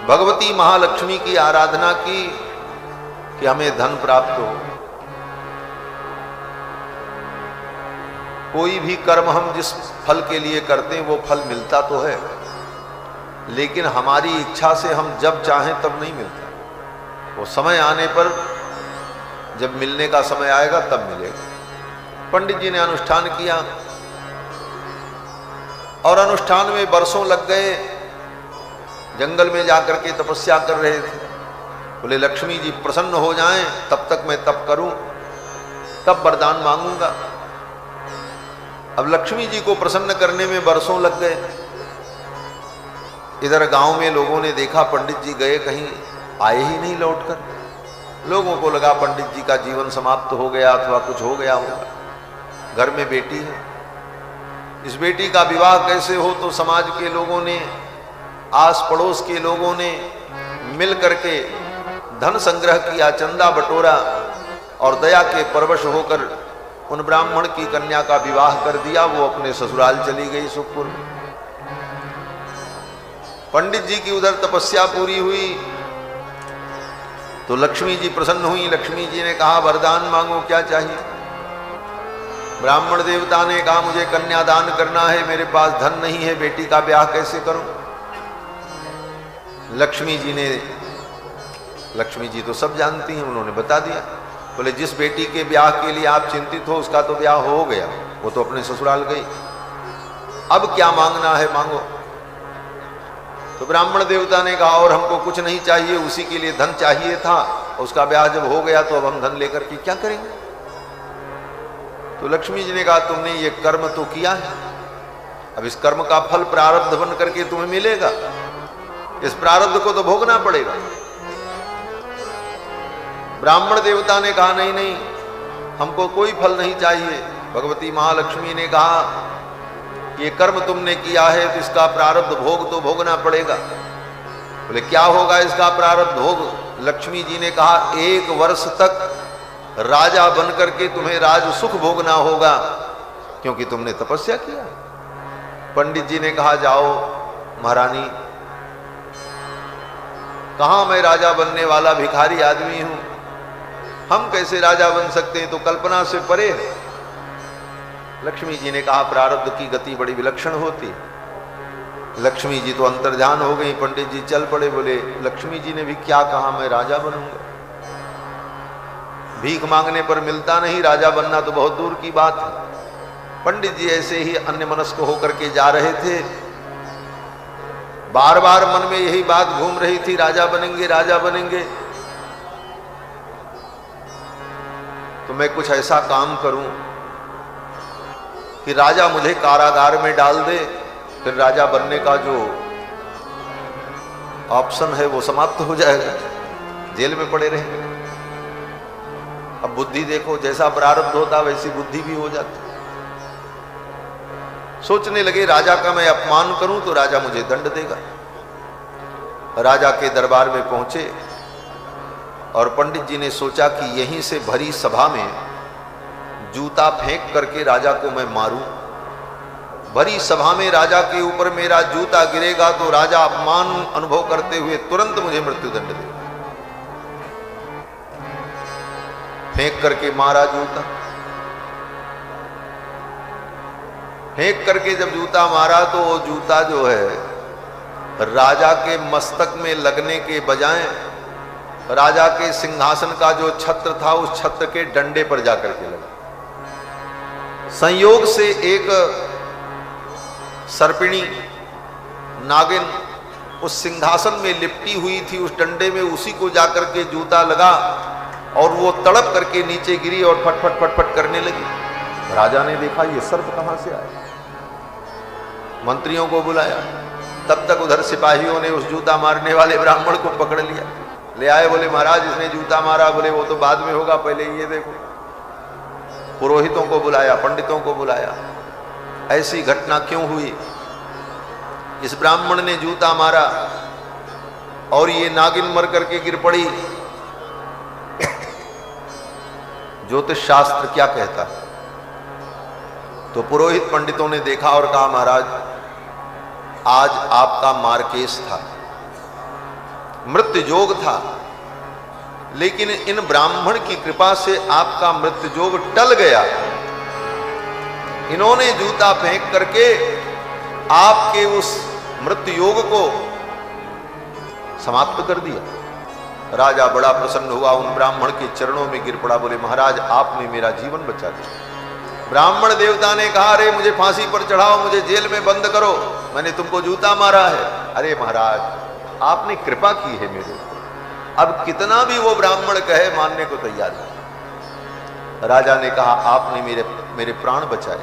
भगवती महालक्ष्मी की आराधना की कि हमें धन प्राप्त हो। कोई भी कर्म हम जिस फल के लिए करते हैं वो फल मिलता तो है, लेकिन हमारी इच्छा से हम जब चाहें तब नहीं मिलता। वो समय आने पर जब मिलने का समय आएगा तब मिलेगा। पंडित जी ने अनुष्ठान किया और अनुष्ठान में बरसों लग गए। जंगल में जाकर के तपस्या कर रहे थे। बोले लक्ष्मी जी प्रसन्न हो जाएं तब तक मैं तप करूं। तब वरदान मांगूंगा। अब लक्ष्मी जी को प्रसन्न करने में बरसों लग गए। इधर गांव में लोगों ने देखा पंडित जी गए कहीं, आए ही नहीं लौटकर। लोगों को लगा पंडित जी का जीवन समाप्त हो गया अथवा कुछ हो गया होगा। घर में बेटी है, इस बेटी का विवाह कैसे हो, तो समाज के लोगों ने, आस पड़ोस के लोगों ने मिल करके धन संग्रह किया, चंदा बटोरा और दया के परवश होकर उन ब्राह्मण की कन्या का विवाह कर दिया। वो अपने ससुराल चली गई सुखपुर में। पंडित जी की उधर तपस्या पूरी हुई तो लक्ष्मी जी प्रसन्न हुई। लक्ष्मी जी ने कहा वरदान मांगो, क्या चाहिए। ब्राह्मण देवता ने कहा मुझे कन्यादान करना है, मेरे पास धन नहीं है, बेटी का ब्याह कैसे करूं। लक्ष्मी जी तो सब जानती हैं, उन्होंने बता दिया। बोले जिस बेटी के ब्याह के लिए आप चिंतित हो उसका तो ब्याह हो गया, वो तो अपने ससुराल गई, अब क्या मांगना है मांगो। तो ब्राह्मण देवता ने कहा और हमको कुछ नहीं चाहिए, उसी के लिए धन चाहिए था, उसका ब्याह जब हो गया तो अब हम धन लेकर के क्या करेंगे। तो लक्ष्मी जी ने कहा तुमने ये कर्म तो किया है, अब इस कर्म का फल प्रारब्ध बन करके तुम्हें मिलेगा, इस प्रारब्ध को तो भोगना पड़ेगा। ब्राह्मण देवता ने कहा नहीं नहीं, हमको कोई फल नहीं चाहिए। भगवती महालक्ष्मी ने कहा ये कर्म तुमने किया है तो इसका प्रारब्ध भोग तो भोगना पड़ेगा। बोले क्या होगा इसका प्रारब्ध भोग। लक्ष्मी जी ने कहा 1 वर्ष तक राजा बनकर के तुम्हें राज सुख भोगना होगा, क्योंकि तुमने तपस्या किया। पंडित जी ने कहा जाओ महारानी, कहां मैं राजा बनने वाला भिखारी आदमी हूं, हम कैसे राजा बन सकते हैं, तो कल्पना से परे है। लक्ष्मी जी ने कहा प्रारब्ध की गति बड़ी विलक्षण होती है। लक्ष्मी जी तो अंतर्ध्यान हो गई। पंडित जी चल पड़े, बोले लक्ष्मी जी ने भी क्या कहा मैं राजा बनूंगा, भीख मांगने पर मिलता नहीं, राजा बनना तो बहुत दूर की बात है। पंडित जी ऐसे ही अन्यमनस्क होकर के जा रहे थे, बार बार मन में यही बात घूम रही थी राजा बनेंगे राजा बनेंगे। तो मैं कुछ ऐसा काम करूं कि राजा मुझे कारागार में डाल दे, फिर राजा बनने का जो ऑप्शन है वो समाप्त हो जाएगा, जेल में पड़े रहेंगे। अब बुद्धि देखो, जैसा प्रारब्ध होता वैसी बुद्धि भी हो जाती। सोचने लगे राजा का मैं अपमान करूं तो राजा मुझे दंड देगा। राजा के दरबार में पहुंचे और पंडित जी ने सोचा कि यहीं से भरी सभा में जूता फेंक करके राजा को मैं मारूं। भरी सभा में राजा के ऊपर मेरा जूता गिरेगा तो राजा अपमान अनुभव करते हुए तुरंत मुझे मृत्युदंड देगा। फेंक करके मारा जूता। फेंक करके जब जूता मारा तो वो जूता जो है राजा के मस्तक में लगने के बजाय राजा के सिंहासन का जो छत्र था उस छत्र के डंडे पर जाकर के लगा। संयोग से एक सर्पिणी नागिन उस सिंहासन में लिपटी हुई थी, उस डंडे में उसी को जाकर के जूता लगा और वो तड़प करके नीचे गिरी और फटफट फटफट करने लगी। राजा ने देखा ये सर्प कहां से आया, मंत्रियों को बुलाया। तब तक उधर सिपाहियों ने उस जूता मारने वाले ब्राह्मण को पकड़ लिया, ले आए। बोले महाराज इसने जूता मारा। बोले वो तो बाद में होगा, पहले ये देखो। पुरोहितों को बुलाया, पंडितों को बुलाया, ऐसी घटना क्यों हुई। इस ब्राह्मण ने जूता मारा और ये नागिन मर करके गिर पड़ी। ज्योतिष शास्त्र क्या कहता है। तो पुरोहित पंडितों ने देखा और कहा महाराज आज आपका मार्केश था, मृत्यु योग था, लेकिन इन ब्राह्मण की कृपा से आपका मृत्यु योग टल गया। इन्होंने जूता फेंक करके आपके उस मृत्यु योग को समाप्त कर दिया। राजा बड़ा प्रसन्न हुआ, उन ब्राह्मण के चरणों में गिर पड़ा। बोले महाराज आपने मेरा जीवन बचा दिया। ब्राह्मण देवता ने कहा अरे मुझे फांसी पर चढ़ाओ, मुझे जेल में बंद करो, मैंने तुमको जूता मारा है। अरे महाराज आपने कृपा की है मेरे ऊपर, अब कितना भी वो ब्राह्मण कहे मानने को तैयार है। राजा ने कहा, आपने मेरे प्राण बचाए,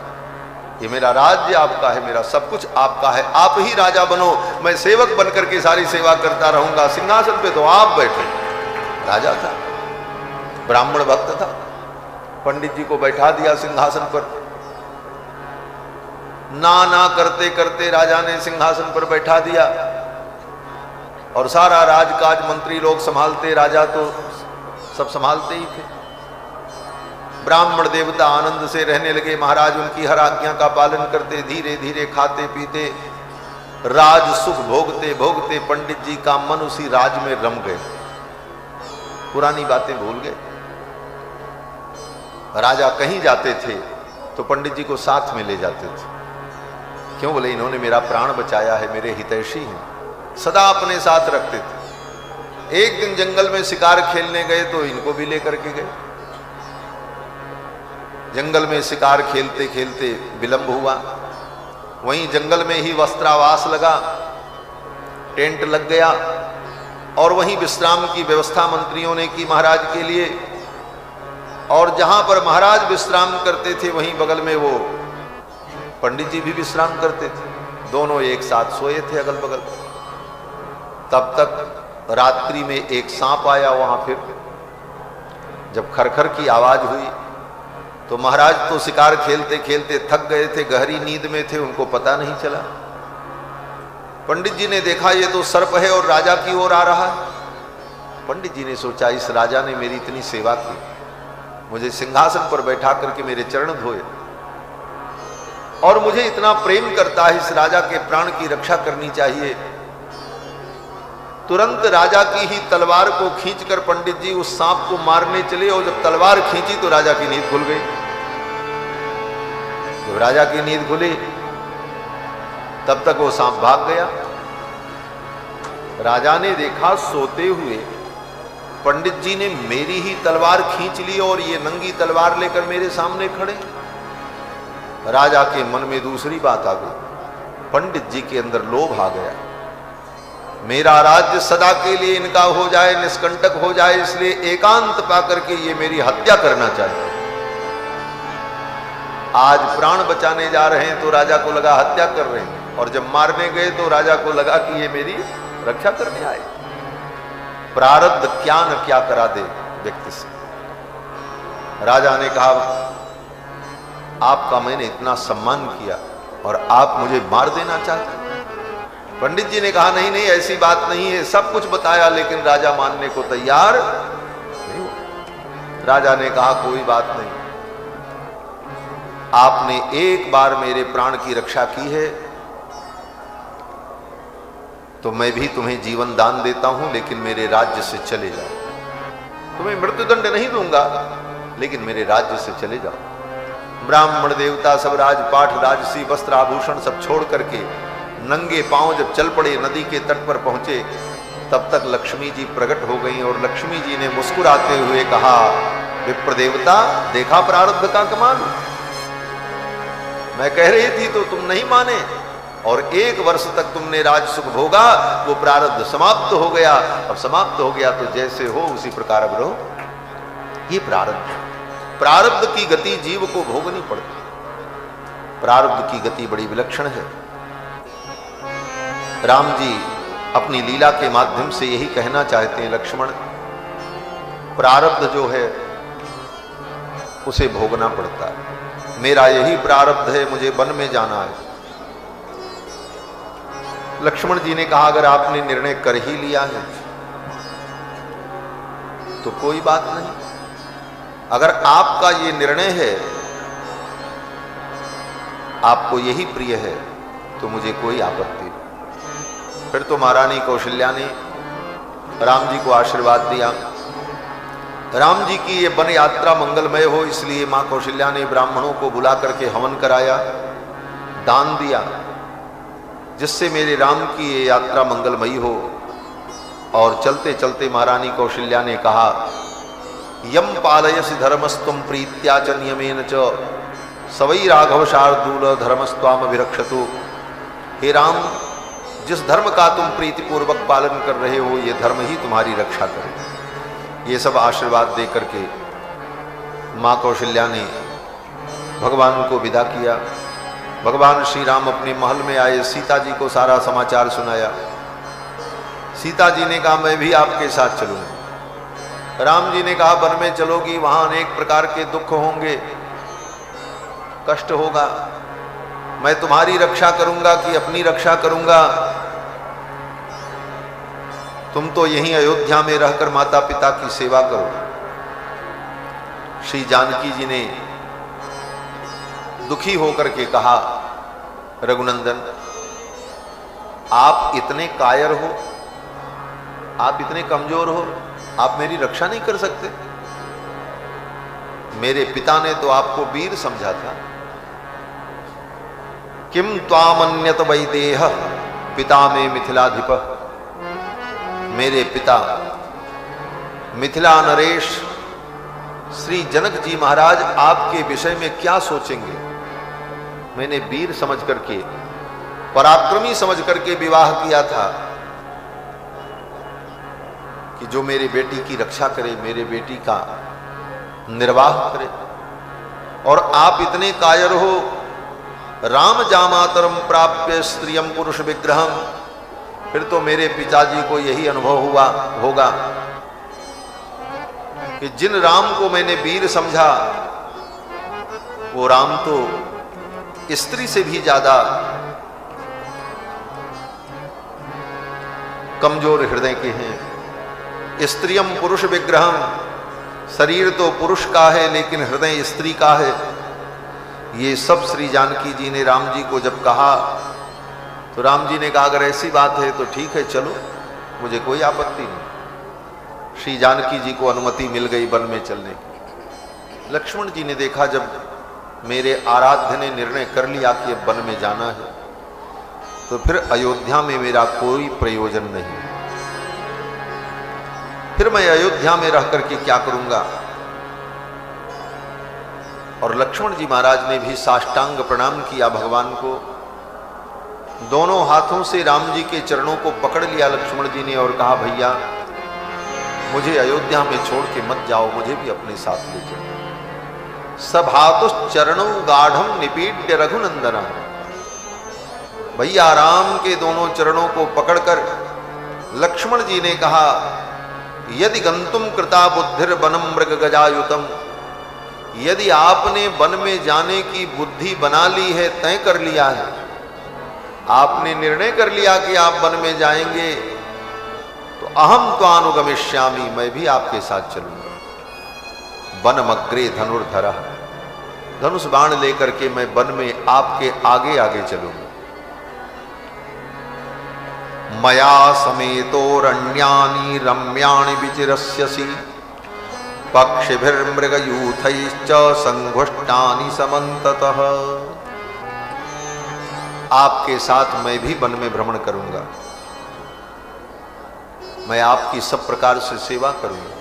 ये मेरा राज्य आपका है, मेरा सब कुछ आपका है, आप ही राजा बनो, मैं सेवक बनकर के सारी सेवा करता रहूंगा, सिंहासन पे तो आप बैठे। राजा था, ब्राह्मण भक्त था, पंडित जी को बैठा दिया सिंहासन पर। ना करते करते राजा ने सिंहासन पर बैठा दिया और सारा राजकाज मंत्री लोग संभालते, राजा तो सब संभालते ही थे। ब्राह्मण देवता आनंद से रहने लगे, महाराज उनकी हर आज्ञा का पालन करते, धीरे धीरे खाते पीते राज सुख भोगते भोगते पंडित जी का मन उसी राज में रम गए, पुरानी बातें भूल गए। राजा कहीं जाते थे तो पंडित जी को साथ में ले जाते थे। क्यों? बोले इन्होंने मेरा प्राण बचाया है, मेरे हितैषी हैं, सदा अपने साथ रखते थे। एक दिन जंगल में शिकार खेलने गए तो इनको भी लेकर के गए। जंगल में शिकार खेलते खेलते विलंब हुआ, वहीं जंगल में ही वस्त्रावास लगा, टेंट लग गया और वहीं विश्राम की व्यवस्था मंत्रियों ने की महाराज के लिए। और जहां पर महाराज विश्राम करते थे वहीं बगल में वो पंडित जी भी विश्राम करते थे, दोनों एक साथ सोए थे अगल बगल। तब तक रात्रि में एक सांप आया वहां। फिर जब खरखर की आवाज हुई तो महाराज तो शिकार खेलते खेलते थक गए थे, गहरी नींद में थे, उनको पता नहीं चला। पंडित जी ने देखा ये तो सर्प है और राजा की ओर आ रहा है। पंडित जी ने सोचा इस राजा ने मेरी इतनी सेवा की, मुझे सिंहासन पर बैठा करके मेरे चरण धोए और मुझे इतना प्रेम करता है, इस राजा के प्राण की रक्षा करनी चाहिए। तुरंत राजा की ही तलवार को खींचकर पंडित जी उस सांप को मारने चले और जब तलवार खींची तो राजा की नींद खुल गई। जब राजा की नींद खुली तब तक वो सांप भाग गया। राजा ने देखा सोते हुए पंडित जी ने मेरी ही तलवार खींच ली और ये नंगी तलवार लेकर मेरे सामने खड़े। राजा के मन में दूसरी बात आ गई, पंडित जी के अंदर लोभ आ गया, मेरा राज्य सदा के लिए इनका हो जाए, निष्कंटक हो जाए, इसलिए एकांत पाकर के ये मेरी हत्या करना चाहते हैं। आज प्राण बचाने जा रहे हैं तो राजा को लगा हत्या कर रहे हैं, और जब मारने गए तो राजा को लगा कि ये मेरी रक्षा करने आए। प्रारब्ध क्या न क्या करा दे व्यक्ति से। राजा ने कहा आपका मैंने इतना सम्मान किया और आप मुझे मार देना चाहते हैं। पंडित जी ने कहा नहीं नहीं ऐसी बात नहीं है, सब कुछ बताया लेकिन राजा मानने को तैयार नहीं हुआ। राजा ने कहा कोई बात नहीं, आपने एक बार मेरे प्राण की रक्षा की है तो मैं भी तुम्हें जीवन दान देता हूं, लेकिन मेरे राज्य से चले जाओ। तुम्हें मृत्युदंड नहीं दूंगा लेकिन मेरे राज्य से चले जाओ। ब्राह्मण देवता सब राजपाठ राजसी वस्त्र आभूषण सब छोड़ करके नंगे पांव जब चल पड़े, नदी के तट पर पहुंचे, तब तक लक्ष्मी जी प्रकट हो गई और लक्ष्मी जी ने मुस्कुराते हुए कहा विप्र देवता देखा प्रारब्ध का कमाल, मैं कह रही थी तो तुम नहीं माने और 1 वर्ष तक तुमने राज सुख भोगा, वो प्रारब्ध समाप्त हो गया। अब समाप्त हो गया तो जैसे हो उसी प्रकार अब रहो। ये प्रारब्ध की गति जीव को भोगनी पड़ती। प्रारब्ध की गति बड़ी विलक्षण है। राम जी अपनी लीला के माध्यम से यही कहना चाहते हैं, लक्ष्मण प्रारब्ध जो है उसे भोगना पड़ता है। मेरा यही प्रारब्ध है, मुझे वन में जाना है। लक्ष्मण जी ने कहा अगर आपने निर्णय कर ही लिया है तो कोई बात नहीं, अगर आपका ये निर्णय है, आपको यही प्रिय है तो मुझे कोई आपत्ति नहीं। फिर तो महारानी कौशल्या ने राम जी को आशीर्वाद दिया। राम जी की ये वन यात्रा मंगलमय हो इसलिए मां कौशल्या ने ब्राह्मणों को बुला करके हवन कराया, दान दिया, जिससे मेरे राम की ये यात्रा मंगलमयी हो। और चलते चलते महारानी कौशल्या ने कहा यम पालयसि धर्मस्तुम प्रीत्या च नियमेन च सवै राघव शार्दूल धर्मस्त्वाम विरक्षतु। हे राम, जिस धर्म का तुम प्रीतिपूर्वक पालन कर रहे हो ये धर्म ही तुम्हारी रक्षा करे। ये सब आशीर्वाद दे करके माँ कौशल्या ने भगवान को विदा किया। भगवान श्री राम अपने महल में आए, सीता जी को सारा समाचार सुनाया। सीता जी ने कहा मैं भी आपके साथ चलूंगा। राम जी ने कहा वन में चलोगी, वहां अनेक प्रकार के दुख होंगे, कष्ट होगा, मैं तुम्हारी रक्षा करूंगा कि अपनी रक्षा करूंगा? तुम तो यहीं अयोध्या में रहकर माता पिता की सेवा करो। श्री जानकी जी ने दुखी होकर के कहा रघुनंदन, आप इतने कायर हो, आप इतने कमजोर हो, आप मेरी रक्षा नहीं कर सकते? मेरे पिता ने तो आपको वीर समझा था। किम त्वामन्यत वैदेह पिता में मिथिलाधिप। मेरे पिता मिथिला नरेश श्री जनक जी महाराज आपके विषय में क्या सोचेंगे? मैंने वीर समझ करके, पराक्रमी समझ करके विवाह किया था कि जो मेरे बेटी की रक्षा करे, मेरे बेटी का निर्वाह करे। और आप इतने कायर हो। राम जामातरम प्राप्य स्त्रियम पुरुष विग्रहम। फिर तो मेरे पिताजी को यही अनुभव हुआ होगा कि जिन राम को मैंने वीर समझा, वो राम तो स्त्री से भी ज्यादा कमजोर हृदय के हैं। स्त्रियम पुरुष विग्रहम, शरीर तो पुरुष का है लेकिन हृदय स्त्री का है। ये सब श्री जानकी जी ने राम जी को जब कहा तो राम जी ने कहा अगर ऐसी बात है तो ठीक है, चलो, मुझे कोई आपत्ति नहीं। श्री जानकी जी को अनुमति मिल गई वन में चलने की। लक्ष्मण जी ने देखा जब मेरे आराध्य ने निर्णय कर लिया कि अब वन में जाना है, तो फिर अयोध्या में मेरा कोई प्रयोजन नहीं, फिर मैं अयोध्या में रह करके क्या करूंगा? और लक्ष्मण जी महाराज ने भी साष्टांग प्रणाम किया भगवान को। दोनों हाथों से राम जी के चरणों को पकड़ लिया लक्ष्मण जी ने और कहा भैया मुझे अयोध्या में छोड़ के मत जाओ, मुझे भी अपने साथ ले चलो। सभातुश्चरणों गाढ़म निपीड्य रघुनंदना। भैया राम के दोनों चरणों को पकड़कर लक्ष्मण जी ने कहा यदि गंतुम कृता बुद्धिर वनम मृग गजायुतम। यदि आपने वन में जाने की बुद्धि बना ली है, तय कर लिया है, आपने निर्णय कर लिया कि आप वन में जाएंगे, तो अहम त्वानुगमिष्यामि, मैं भी आपके साथ चलूंगा। वनमग्रे धनुर्धरः, धनुष बाण लेकर के मैं वन में आपके आगे आगे चलूंगा। मया समेतोरण्यानि रम्याणि विचिरस्यसि पक्षिभिर्मृगयूथैश्च संघुष्टानि समन्ततः। आपके साथ मैं भी वन में भ्रमण करूंगा, मैं आपकी सब प्रकार से सेवा करूंगा,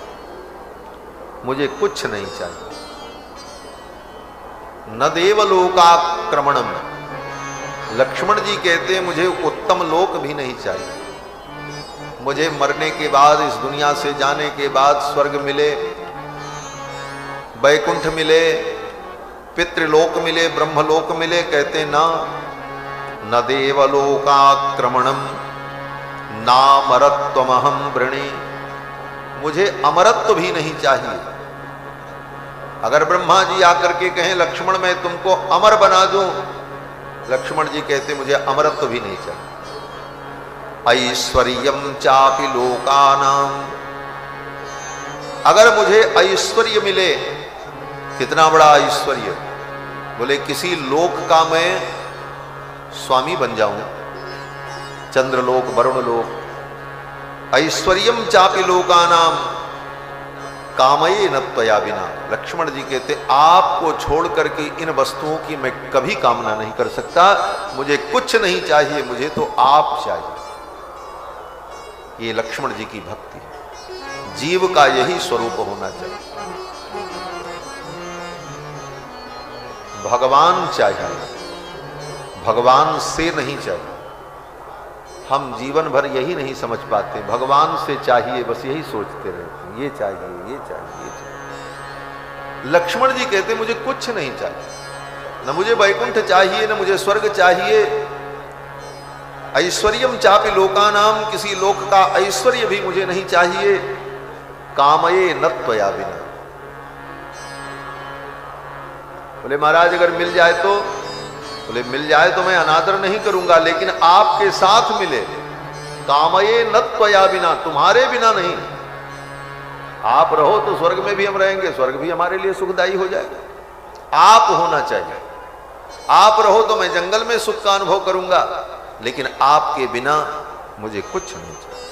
मुझे कुछ नहीं चाहिए। न देवलोकाक्रमणम, लक्ष्मण जी कहते मुझे उत्तम लोक भी नहीं चाहिए। मुझे मरने के बाद, इस दुनिया से जाने के बाद स्वर्ग मिले, वैकुंठ मिले, पितृलोक मिले, ब्रह्मलोक मिले, कहते ना, न देवलोकाक्रमणम नामरत्वमहं वृणे। मुझे अमरत्व भी नहीं चाहिए। अगर ब्रह्मा जी आकर के कहें लक्ष्मण मैं तुमको अमर बना दूं, लक्ष्मण जी कहते मुझे अमरत्व भी नहीं चाहिए। ऐश्वर्यम चापि लोकानाम, अगर मुझे ऐश्वर्य मिले, कितना बड़ा ऐश्वर्य, बोले किसी लोक का मैं स्वामी बन जाऊं, चंद्रलोक, वरुण लोक। ऐश्वर्यम चापि लोकानाम कामये न त्वया बिना। लक्ष्मण जी कहते आपको छोड़ करके इन वस्तुओं की मैं कभी कामना नहीं कर सकता, मुझे कुछ नहीं चाहिए, मुझे तो आप चाहिए। ये लक्ष्मण जी की भक्ति है, जीव का यही स्वरूप होना चाहिए। भगवान चाहिए, भगवान से नहीं चाहिए। हम जीवन भर यही नहीं समझ पाते, भगवान से चाहिए, बस यही सोचते रहते हैं, ये चाहिए, ये चाहिए, ये चाहिए। लक्ष्मण जी कहते मुझे कुछ नहीं चाहिए, न मुझे वैकुंठ चाहिए, न मुझे स्वर्ग चाहिए। ऐश्वर्यम चापि लोकानाम, किसी लोक का ऐश्वर्य भी मुझे नहीं चाहिए। कामये न त्वया बिना। बोले महाराज अगर मिल जाए तो, बोले मिल जाए तो मैं अनादर नहीं करूंगा, लेकिन आपके साथ मिले। कामये न त्वया बिना, तुम्हारे बिना नहीं। आप रहो तो स्वर्ग में भी हम रहेंगे, स्वर्ग भी हमारे लिए सुखदायी हो जाएगा। आप होना चाहिए। आप रहो तो मैं जंगल में सुख का अनुभव करूंगा, लेकिन आपके बिना मुझे कुछ नहीं चाहिए।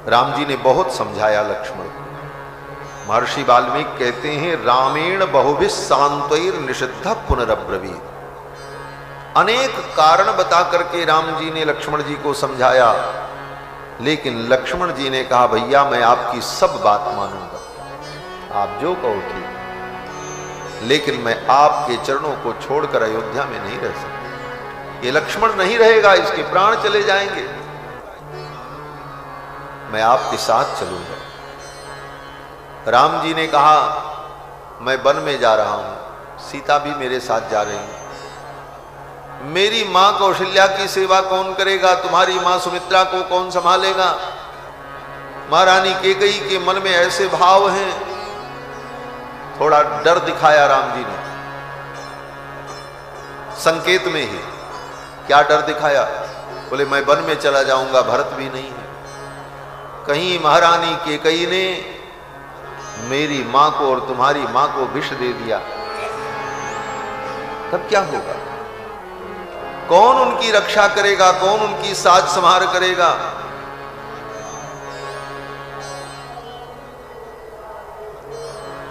राम जी ने बहुत समझाया लक्ष्मण को। महर्षि वाल्मीकि कहते हैं रामेण बहुभिः सांत्वैर निषिद्ध पुनरब्रवीत। अनेक कारण बता करके राम जी ने लक्ष्मण जी को समझाया, लेकिन लक्ष्मण जी ने कहा भैया मैं आपकी सब बात मानूंगा, आप जो कहो ठीक, लेकिन मैं आपके चरणों को छोड़कर अयोध्या में नहीं रह सकता। ये लक्ष्मण नहीं रहेगा, इसके प्राण चले जाएंगे। मैं आपके साथ चलूंगा। राम जी ने कहा मैं वन में जा रहा हूं, सीता भी मेरे साथ जा रही है। मेरी मां कौशल्या की सेवा कौन करेगा? तुम्हारी मां सुमित्रा को कौन संभालेगा? महारानी कैकेयी के मन में ऐसे भाव हैं। थोड़ा डर दिखाया राम जी ने, संकेत में ही। क्या डर दिखाया? बोले मैं वन में चला जाऊंगा, भरत भी नहीं है। कहीं महारानी कैकेयी ने मेरी मां को और तुम्हारी मां को विष दे दिया, तब क्या होगा? कौन उनकी रक्षा करेगा? कौन उनकी साज संभार करेगा?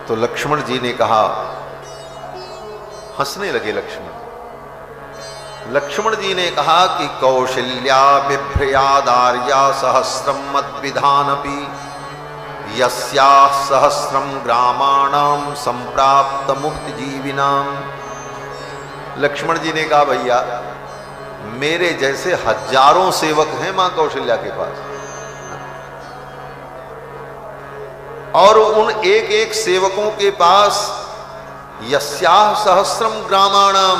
तो लक्ष्मण जी ने कहा, हंसने लगे लक्ष्मण। लक्ष्मण जी ने कहा कि कौशल्या बिभ्रयादार्या सहस्रम मद्विधानपि यस्याः सहस्रम ग्रामाणाम संप्राप्त मुक्ति जीविनाम। लक्ष्मण जी ने कहा भैया मेरे जैसे हजारों सेवक हैं मां कौशल्या के पास, और उन एक एक सेवकों के पास यस्याः सहस्रम ग्रामाणाम,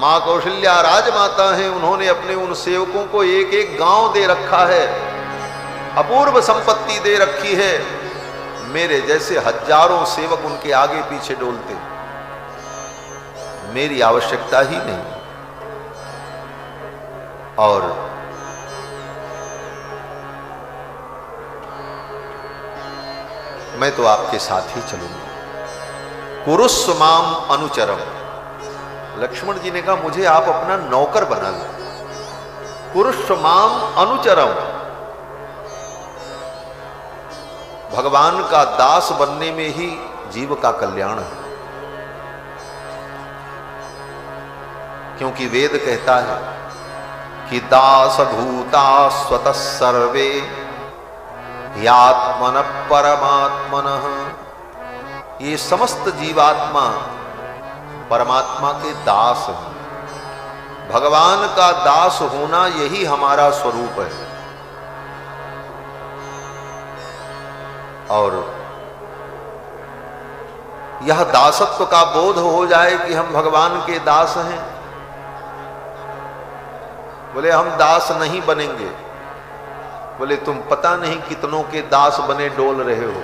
मां कौशल्या राजमाता है, उन्होंने अपने उन सेवकों को एक एक गांव दे रखा है, अपूर्व संपत्ति दे रखी है। मेरे जैसे हजारों सेवक उनके आगे पीछे डोलते, मेरी आवश्यकता ही नहीं। और मैं तो आपके साथ ही चलूंगा। कुरुस्व माम अनुचरम। लक्ष्मण जी ने कहा मुझे आप अपना नौकर बना लो। कुरुस्व माम अनुचरम। भगवान का दास बनने में ही जीव का कल्याण है, क्योंकि वेद कहता है कि दास भूता स्वतः सर्वे यात्मन परमात्मनः। ये समस्त जीवात्मा परमात्मा के दास हैं। भगवान का दास होना यही हमारा स्वरूप है। और यह दासत्व का बोध हो जाए कि हम भगवान के दास हैं। बोले हम दास नहीं बनेंगे। बोले तुम पता नहीं कितनों के दास बने डोल रहे हो।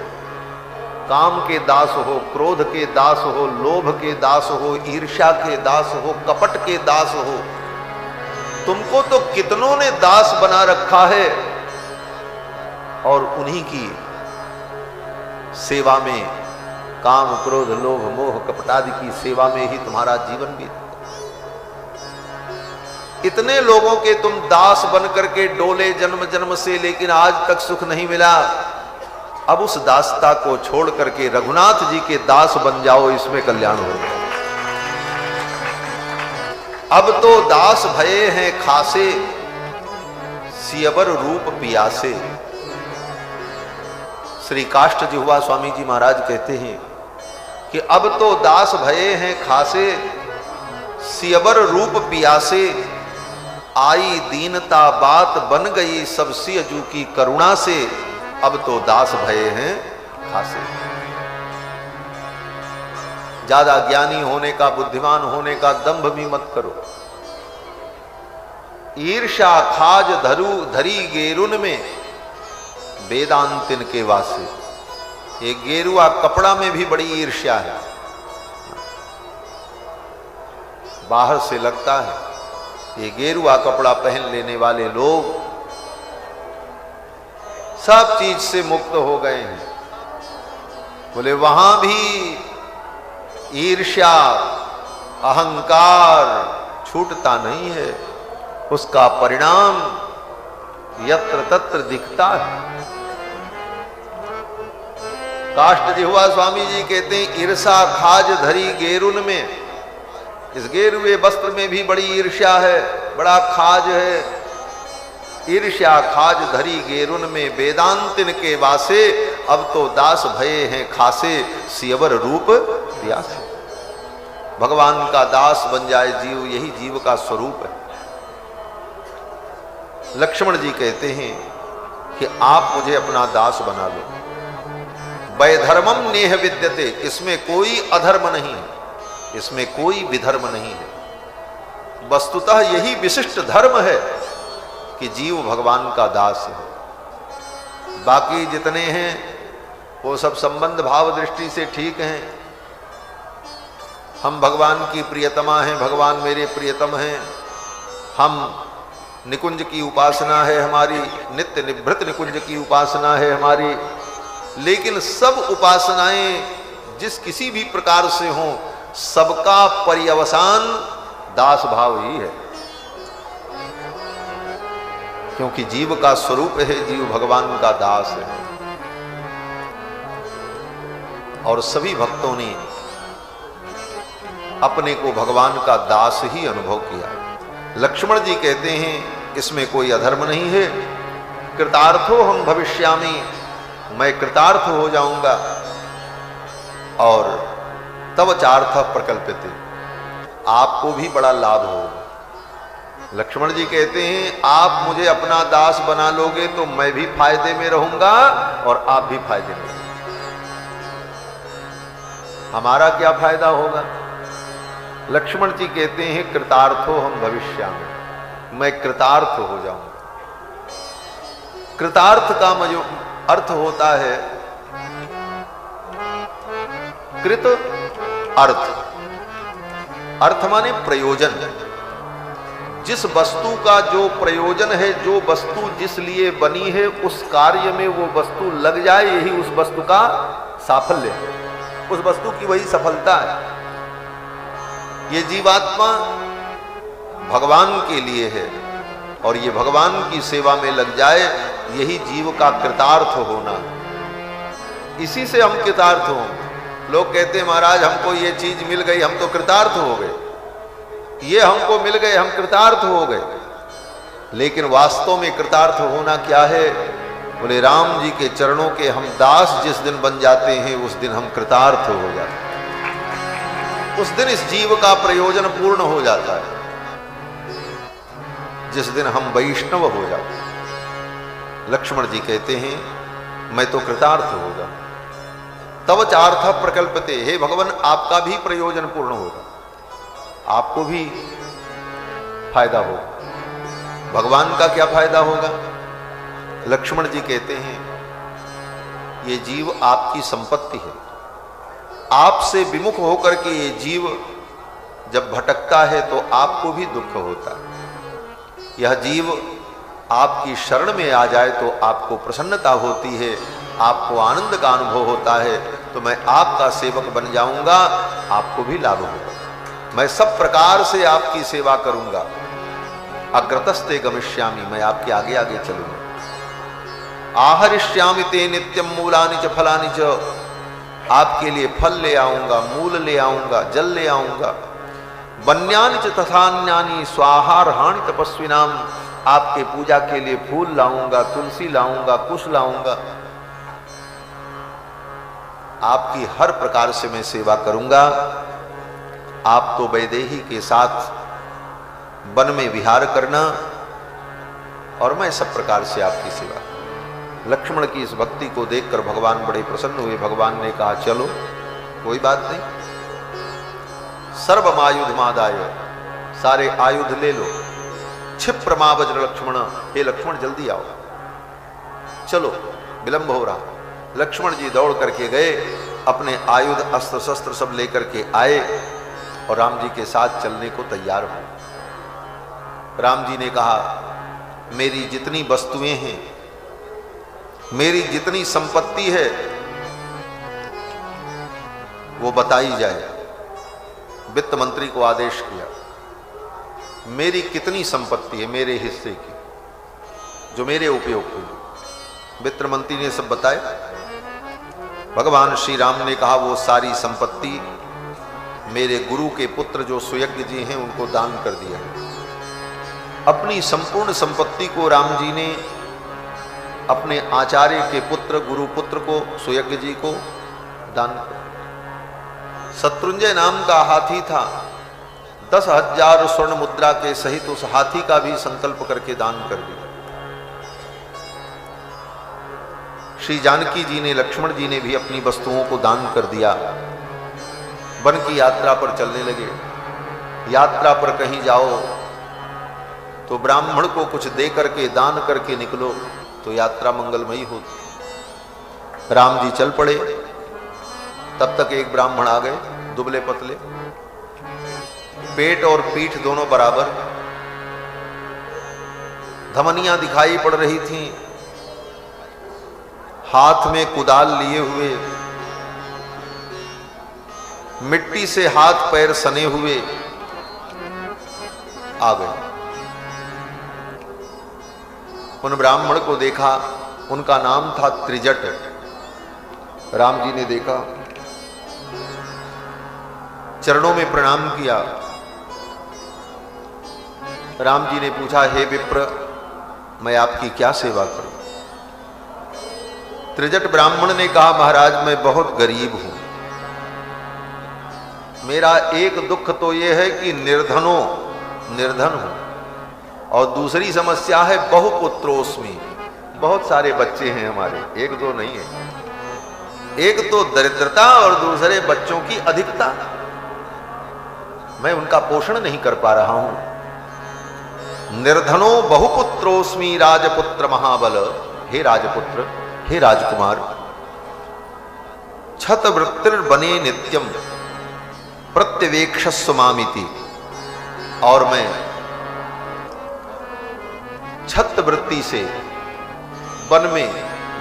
काम के दास हो, क्रोध के दास हो, लोभ के दास हो, ईर्ष्या के दास हो, कपट के दास हो। तुमको तो कितनों ने दास बना रखा है, और उन्हीं की सेवा में, काम क्रोध लोभ मोह कपटादि की सेवा में ही तुम्हारा जीवन बीत। इतने लोगों के तुम दास बन करके डोले जन्म जन्म से, लेकिन आज तक सुख नहीं मिला। अब उस दासता को छोड़ करके रघुनाथ जी के दास बन जाओ, इसमें कल्याण होगा। अब तो दास भये हैं खासे, सियबर रूप पियासे। श्री काष्ठ जिह्वा स्वामी जी महाराज कहते हैं कि अब तो दास भये हैं खासे, सियबर रूप पियासे। आई दीनता बात बन गई सब सियजू की करुणा से। अब तो दास भये हैं खासे। ज्यादा ज्ञानी होने का, बुद्धिमान होने का दंभ भी मत करो। ईर्ष्या खाज धरी गेरुन में वेदांतिन के वासे। ये गेरुआ कपड़ा में भी बड़ी ईर्ष्या है। बाहर से लगता है ये गेरुआ कपड़ा पहन लेने वाले लोग सब चीज से मुक्त हो गए हैं। बोले वहां भी ईर्ष्या, अहंकार छूटता नहीं है। उसका परिणाम यत्र तत्र दिखता है। काष्ठ जिह्वा स्वामी जी कहते हैं ईर्षा खाज धरी गेरुन में। इस गेरुए वस्त्र में भी बड़ी ईर्ष्या है, बड़ा खाज है। ईर्ष्या खाज धरी गेरुन में वेदांतिन के वासे। अब तो दास भये हैं खासे, सियवर रूप प्यासे। भगवान का दास बन जाए जीव, यही जीव का स्वरूप है। लक्ष्मण जी कहते हैं कि आप मुझे अपना दास बना लो। वैधर्मम नेह विद्यते, इसमें कोई अधर्म नहीं है, इसमें कोई विधर्म नहीं है। वस्तुतः यही विशिष्ट धर्म है कि जीव भगवान का दास है। बाकी जितने हैं वो सब संबंध भाव दृष्टि से ठीक हैं। हम भगवान की प्रियतमा हैं, भगवान मेरे प्रियतम हैं। हम निकुंज की उपासना है हमारी, नित्य निभृत निकुंज की उपासना है हमारी। लेकिन सब उपासनाएं जिस किसी भी प्रकार से हों, सबका पर्यवसान दास भाव ही है। क्योंकि जीव का स्वरूप है, जीव भगवान का दास है। और सभी भक्तों ने अपने को भगवान का दास ही अनुभव किया। लक्ष्मण जी कहते हैं इसमें कोई अधर्म नहीं है। कृतार्थो हम भविष्यामि, मैं कृतार्थ हो जाऊंगा। और तब चार्थ प्रकल्पित, आपको भी बड़ा लाभ होगा। लक्ष्मण जी कहते हैं आप मुझे अपना दास बना लोगे तो मैं भी फायदे में रहूंगा और आप भी फायदे में रहेंगे। हमारा क्या फायदा होगा? लक्ष्मण जी कहते हैं कृतार्थो हम भविष्यामि, मैं कृतार्थ हो जाऊंगा। कृतार्थ का अर्थ होता है कृत अर्थ। अर्थ माने प्रयोजन। जिस वस्तु का जो प्रयोजन है, जो वस्तु जिस लिए बनी है, उस कार्य में वो वस्तु लग जाए, यही उस वस्तु का साफल्य है। उस वस्तु की वही सफलता है। ये जीवात्मा भगवान के लिए है और ये भगवान की सेवा में लग जाए, यही जीव का कृतार्थ होना। इसी से हम कृतार्थ हों। लोग कहते हैं महाराज हमको ये चीज मिल गई, हम तो कृतार्थ हो गए, ये हमको मिल गए, हम कृतार्थ हो गए। लेकिन वास्तव में कृतार्थ होना क्या है? बोले राम जी के चरणों के हम दास जिस दिन बन जाते हैं, उस दिन हम कृतार्थ हो जाते हैं। उस दिन इस जीव का प्रयोजन पूर्ण हो जाता है, जिस दिन हम वैष्णव हो जाते हैं। लक्ष्मण जी कहते हैं मैं तो कृतार्थ होगा। तब चार्थ प्रकल्पते, हे भगवान आपका भी प्रयोजन पूर्ण होगा, आपको भी फायदा होगा। भगवान का क्या फायदा होगा? लक्ष्मण जी कहते हैं ये जीव आपकी संपत्ति है। आपसे विमुख होकर के ये जीव जब भटकता है तो आपको भी दुख होता है। यह जीव आपकी शरण में आ जाए तो आपको प्रसन्नता होती है, आपको आनंद का अनुभव होता है। तो मैं आपका सेवक बन जाऊंगा, आपको भी लाभ होगा। मैं सब प्रकार से आपकी सेवा करूंगा। अग्रतस्ते गमिष्यामि, मैं आपके आगे आगे चलूंगा। आहरिष्यामि ते नित्यम मूलानि च फलानि च, आपके लिए फल ले आऊंगा, मूल ले आऊंगा, जल ले आऊंगा। वन्यानि च तथान्यानि स्वाहारहाणि तपस्विनाम, आपके पूजा के लिए फूल लाऊंगा, तुलसी लाऊंगा, कुश लाऊंगा। आपकी हर प्रकार से मैं सेवा करूंगा। आप तो वैदेही के साथ वन में विहार करना और मैं सब प्रकार से आपकी सेवा। लक्ष्मण की इस भक्ति को देखकर भगवान बड़े प्रसन्न हुए। भगवान ने कहा चलो कोई बात नहीं, सर्वमायुधमादाय, सारे आयुध ले लो। क्षिप्रमा वज्र लक्ष्मण, हे लक्ष्मण जल्दी आओ, चलो विलंब हो रहा। लक्ष्मण जी दौड़ करके गए, अपने आयुध अस्त्र शस्त्र सब लेकर के आए और राम जी के साथ चलने को तैयार हुए। राम जी ने कहा मेरी जितनी वस्तुएं हैं, मेरी जितनी संपत्ति है वो बताई जाए। वित्त मंत्री को आदेश किया, मेरी कितनी संपत्ति है मेरे हिस्से की जो मेरे उपयोग की। वित्त मंत्री ने सब बताया। भगवान श्री राम ने कहा वो सारी संपत्ति मेरे गुरु के पुत्र जो सुयज्ञ जी हैं उनको दान कर दिया। अपनी संपूर्ण संपत्ति को राम जी ने अपने आचार्य के पुत्र गुरु पुत्र को सुयज्ञ जी को दान कर। शत्रुंजय नाम का हाथी था, 10,000 स्वर्ण मुद्रा के सहित उस हाथी का भी संकल्प करके दान कर दिया। श्री जानकी जी ने, लक्ष्मण जी ने भी अपनी वस्तुओं को दान कर दिया। वन की यात्रा पर चलने लगे। यात्रा पर कहीं जाओ तो ब्राह्मण को कुछ दे करके दान करके निकलो तो यात्रा मंगलमयी होती। राम जी चल पड़े, तब तक एक ब्राह्मण आ गए, दुबले पतले, पेट और पीठ दोनों बराबर, धमनियां दिखाई पड़ रही थीं, हाथ में कुदाल लिए हुए, मिट्टी से हाथ पैर सने हुए आ गए। उन ब्राह्मण को देखा, उनका नाम था त्रिजट। राम जी ने देखा, चरणों में प्रणाम किया। राम जी ने पूछा, हे विप्र, मैं आपकी क्या सेवा करूं? त्रिजट ब्राह्मण ने कहा, महाराज मैं बहुत गरीब हूं, मेरा एक दुख तो यह है कि निर्धन हूं, और दूसरी समस्या है बहुपुत्रोस्मि, बहुत सारे बच्चे हैं हमारे, एक दो नहीं है। एक तो दरिद्रता और दूसरे बच्चों की अधिकता, मैं उनका पोषण नहीं कर पा रहा हूं। निर्धनो बहुपुत्रोस्मि राजपुत्र महाबल, हे राजपुत्र, हे राजकुमार, छतवृत्तिर्बने नित्यम प्रत्यवेक्षस्व मामिति, और मैं छतवृत्ति से वन में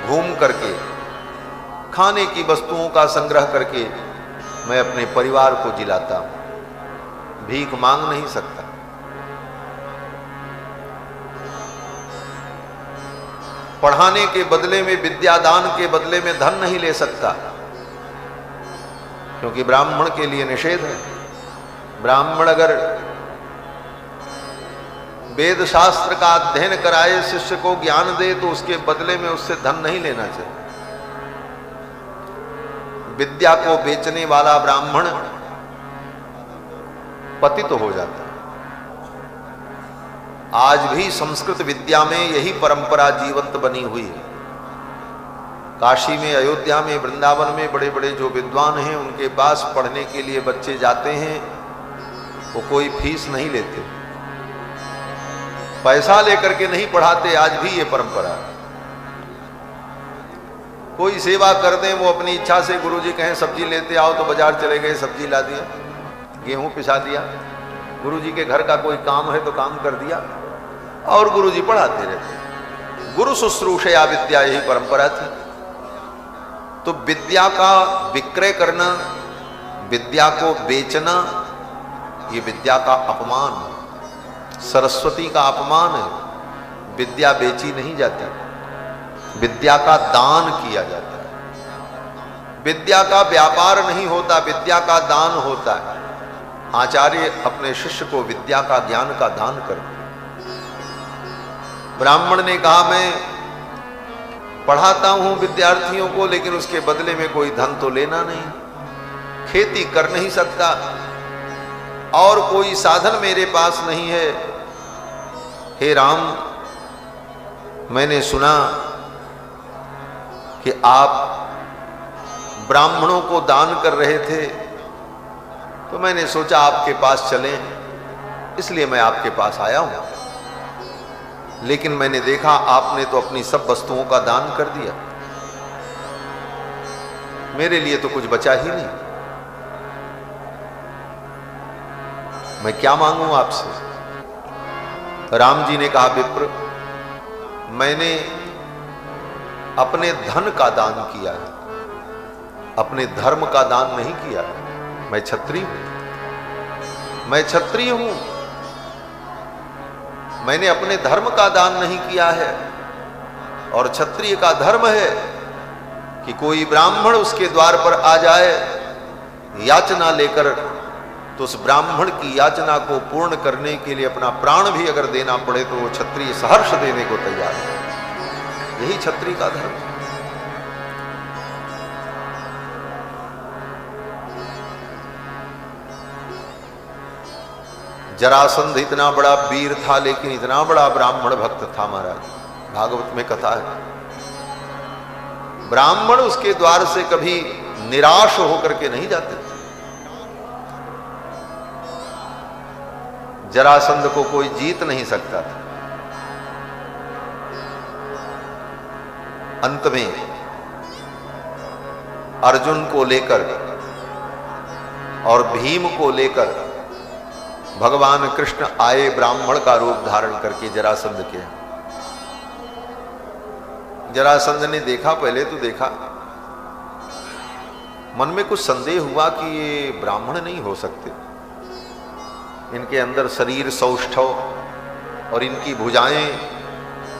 घूम करके खाने की वस्तुओं का संग्रह करके मैं अपने परिवार को जिलाता हूं, भीख मांग नहीं सकता। पढ़ाने के बदले में, विद्यादान के बदले में धन नहीं ले सकता, क्योंकि ब्राह्मण के लिए निषेध है। ब्राह्मण अगर वेद शास्त्र का अध्ययन कराए, शिष्य को ज्ञान दे, तो उसके बदले में उससे धन नहीं लेना चाहिए। विद्या को बेचने वाला ब्राह्मण पतित हो जाता है। आज भी संस्कृत विद्या में यही परंपरा जीवंत बनी हुई है। काशी में, अयोध्या में, वृंदावन में बड़े बड़े जो विद्वान हैं उनके पास पढ़ने के लिए बच्चे जाते हैं, वो कोई फीस नहीं लेते, पैसा लेकर के नहीं पढ़ाते। आज भी ये परंपरा है। कोई सेवा कर दें, वो अपनी इच्छा से, गुरुजी कहें सब्जी लेते आओ तो बाजार चले गए, सब्जी ला दिया, गेहूं पिसा दिया, गुरुजी के घर का कोई काम है तो काम कर दिया, और गुरुजी पढ़ाते रहते। गुरु शुश्रूषया विद्या, यही परंपरा थी। तो विद्या का विक्रय करना, विद्या को बेचना, ये विद्या का अपमान है, सरस्वती का अपमान है। विद्या बेची नहीं जाती, विद्या का दान किया जाता है। विद्या का व्यापार नहीं होता, विद्या का दान होता है। आचार्य अपने शिष्य को विद्या का, ज्ञान का दान करते। ब्राह्मण ने कहा, मैं पढ़ाता हूं विद्यार्थियों को, लेकिन उसके बदले में कोई धन तो लेना नहीं, खेती कर नहीं सकता, और कोई साधन मेरे पास नहीं है। हे राम, मैंने सुना कि आप ब्राह्मणों को दान कर रहे थे, तो मैंने सोचा आपके पास चलें, इसलिए मैं आपके पास आया हूं। लेकिन मैंने देखा आपने तो अपनी सब वस्तुओं का दान कर दिया, मेरे लिए तो कुछ बचा ही नहीं। मैं क्या मांगूं आपसे? राम जी ने कहा, विप्र, मैंने अपने धन का दान किया है, अपने धर्म का दान नहीं किया है। मैं क्षत्रिय हूं, मैं क्षत्रिय हूं, मैंने अपने धर्म का दान नहीं किया है। और क्षत्रिय का धर्म है कि कोई ब्राह्मण उसके द्वार पर आ जाए याचना लेकर, तो उस ब्राह्मण की याचना को पूर्ण करने के लिए अपना प्राण भी अगर देना पड़े तो वो क्षत्रिय सहर्ष देने को तैयार है। यही क्षत्रिय का धर्म है। जरासंध इतना बड़ा वीर था, लेकिन इतना बड़ा ब्राह्मण भक्त था महाराज। भागवत में कथा है, ब्राह्मण उसके द्वार से कभी निराश होकर के नहीं जाते थे। जरासंध को कोई जीत नहीं सकता था। अंत में अर्जुन को लेकर और भीम को लेकर भगवान कृष्ण आए, ब्राह्मण का रूप धारण करके जरासंध के। जरासंध ने देखा, पहले तो देखा, मन में कुछ संदेह हुआ कि ये ब्राह्मण नहीं हो सकते। इनके अंदर शरीर सौष्ठव और इनकी भुजाएं,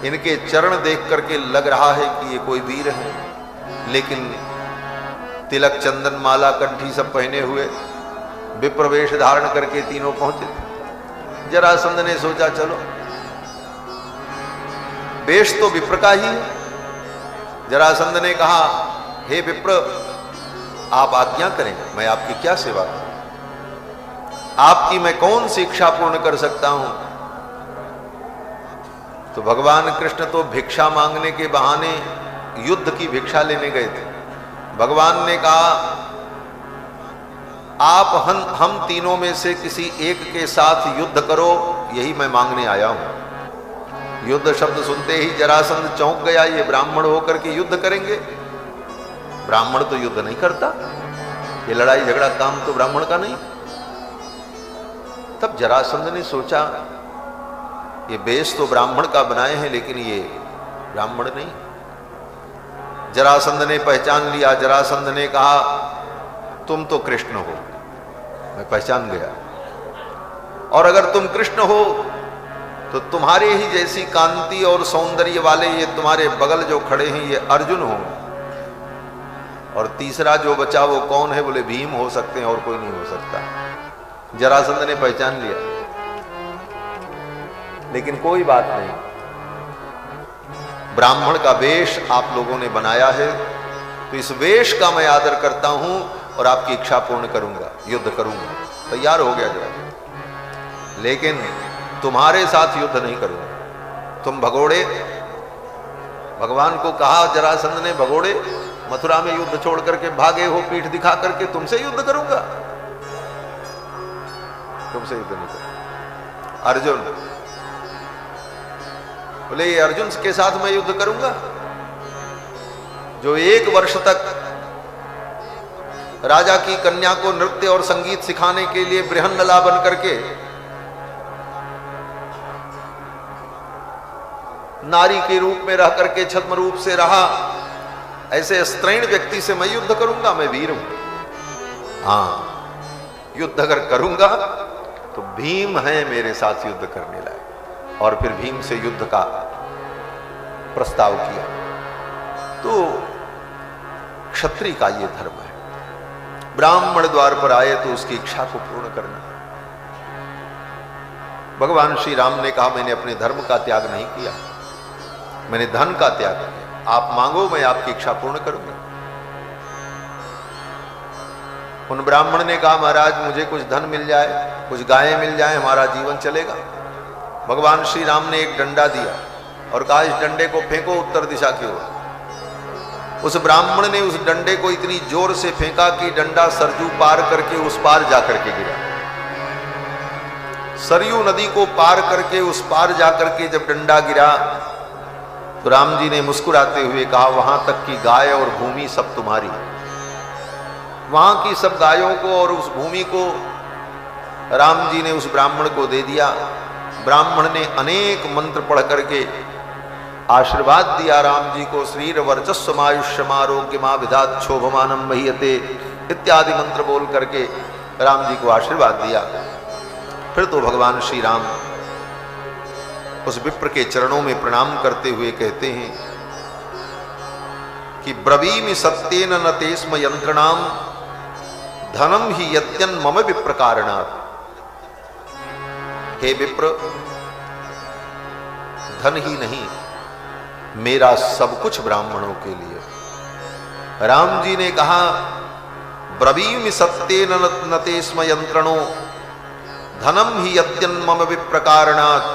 इनके चरण देख करके लग रहा है कि ये कोई वीर है। लेकिन तिलक, चंदन, माला, कंठी सब पहने हुए विप्रवेश धारण करके तीनों पहुंचे थे। जरासंध ने सोचा चलो, वेश तो विप्र का ही है। जरासंध ने कहा, हे विप्र, आप आज्ञा करें, मैं आपकी क्या सेवा करूं? आपकी मैं कौन सी इच्छा पूर्ण कर सकता हूं? तो भगवान कृष्ण तो भिक्षा मांगने के बहाने युद्ध की भिक्षा लेने गए थे। भगवान ने कहा, आप हम तीनों में से किसी एक के साथ युद्ध करो, यही मैं मांगने आया हूं। युद्ध शब्द सुनते ही जरासंध चौंक गया, ये ब्राह्मण होकर के युद्ध करेंगे? ब्राह्मण तो युद्ध नहीं करता, ये लड़ाई झगड़ा काम तो ब्राह्मण का नहीं। तब जरासंध ने सोचा, ये बेश तो ब्राह्मण का बनाए हैं, लेकिन ये ब्राह्मण नहीं। जरासंध ने पहचान लिया। जरासंध ने कहा, तुम तो कृष्ण हो, मैं पहचान गया। और अगर तुम कृष्ण हो तो तुम्हारे ही जैसी कांति और सौंदर्य वाले ये तुम्हारे बगल जो खड़े हैं ये अर्जुन हो, और तीसरा जो बचा वो कौन है? बोले भीम हो सकते हैं और कोई नहीं हो सकता। जरासंध ने पहचान लिया, लेकिन कोई बात नहीं, ब्राह्मण का वेश आप लोगों ने बनाया है, तो इस वेश का मैं आदर करता हूं और आपकी इच्छा पूर्ण करूंगा, युद्ध करूंगा। तैयार हो गया जरा, लेकिन तुम्हारे साथ युद्ध नहीं करूंगा। तुम भगोड़े, भगवान को कहा जरासंध ने, भगोड़े मथुरा में युद्ध छोड़ करके भागे हो, पीठ दिखा करके, तुमसे युद्ध करूंगा? तुमसे युद्ध नहीं करूंगा। अर्जुन बोले, ये अर्जुन के साथ मैं युद्ध करूंगा जो 1 वर्ष तक राजा की कन्या को नृत्य और संगीत सिखाने के लिए बृहन्नला बन करके नारी के रूप में रह करके छद्म रूप से रहा, ऐसे स्त्रैण व्यक्ति से मैं युद्ध करूंगा? मैं वीर हूं। हां, युद्ध अगर करूंगा तो भीम है मेरे साथ युद्ध करने लायक। और फिर भीम से युद्ध का प्रस्ताव किया। तो क्षत्रिय का ये धर्म है, ब्राह्मण द्वार पर आए तो उसकी इच्छा को पूर्ण करना। भगवान श्री राम ने कहा, मैंने अपने धर्म का त्याग नहीं किया, मैंने धन का त्याग किया। आप मांगो, मैं आपकी इच्छा पूर्ण करूंगा। उन ब्राह्मण ने कहा, महाराज मुझे कुछ धन मिल जाए, कुछ गायें मिल जाए, हमारा जीवन चलेगा। भगवान श्री राम ने एक डंडा दिया और कहा, इस डंडे को फेंको उत्तर दिशा की ओर। उस ब्राह्मण ने उस डंडे को इतनी जोर से फेंका कि डंडा सरजू पार करके उस पार जाकर के गिरा। सरयू नदी को पार करके उस पार जाकर के जब डंडा गिरा तो राम जी ने मुस्कुराते हुए कहा, वहां तक की गाय और भूमि सब तुम्हारी। वहां की सब गायों को और उस भूमि को राम जी ने उस ब्राह्मण को दे दिया। ब्राह्मण ने अनेक मंत्र पढ़ करके आशीर्वाद दिया राम जी को। श्रीर वर्चस्व आयुष्यम आरोग्यमा विधात क्षोभमानम महीयते इत्यादि मंत्र बोल करके राम जी को आशीर्वाद दिया। फिर तो भगवान श्री राम उस विप्र के चरणों में प्रणाम करते हुए कहते हैं कि ब्रवीमि सत्येन न तेस्म यंत्रणाम धनम ही यत्यन मम विप्र कारणात्। हे विप्र, धन ही नहीं, मेरा सब कुछ ब्राह्मणों के लिए। राम जी ने कहा, ब्रवीमि सत्येन न तेस्म यंत्रणो धनम ही यत्यन मम विप्र कारणात्।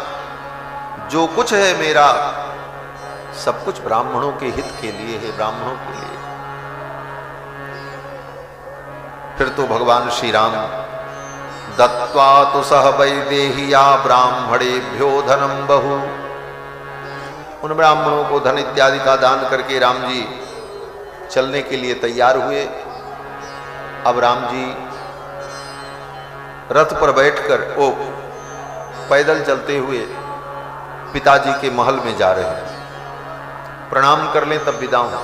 जो कुछ है मेरा सब कुछ ब्राह्मणों के हित के लिए है, ब्राह्मणों के लिए। फिर तो भगवान श्री राम दत्वा तो सह वैदेहिया ब्राह्मणेभ्यो धनम बहु। उन ब्राह्मणों को धन इत्यादि का दान करके राम जी चलने के लिए तैयार हुए। अब राम जी रथ पर बैठकर पैदल चलते हुए पिताजी के महल में जा रहे हैं। प्रणाम कर लें तब विदा हूं।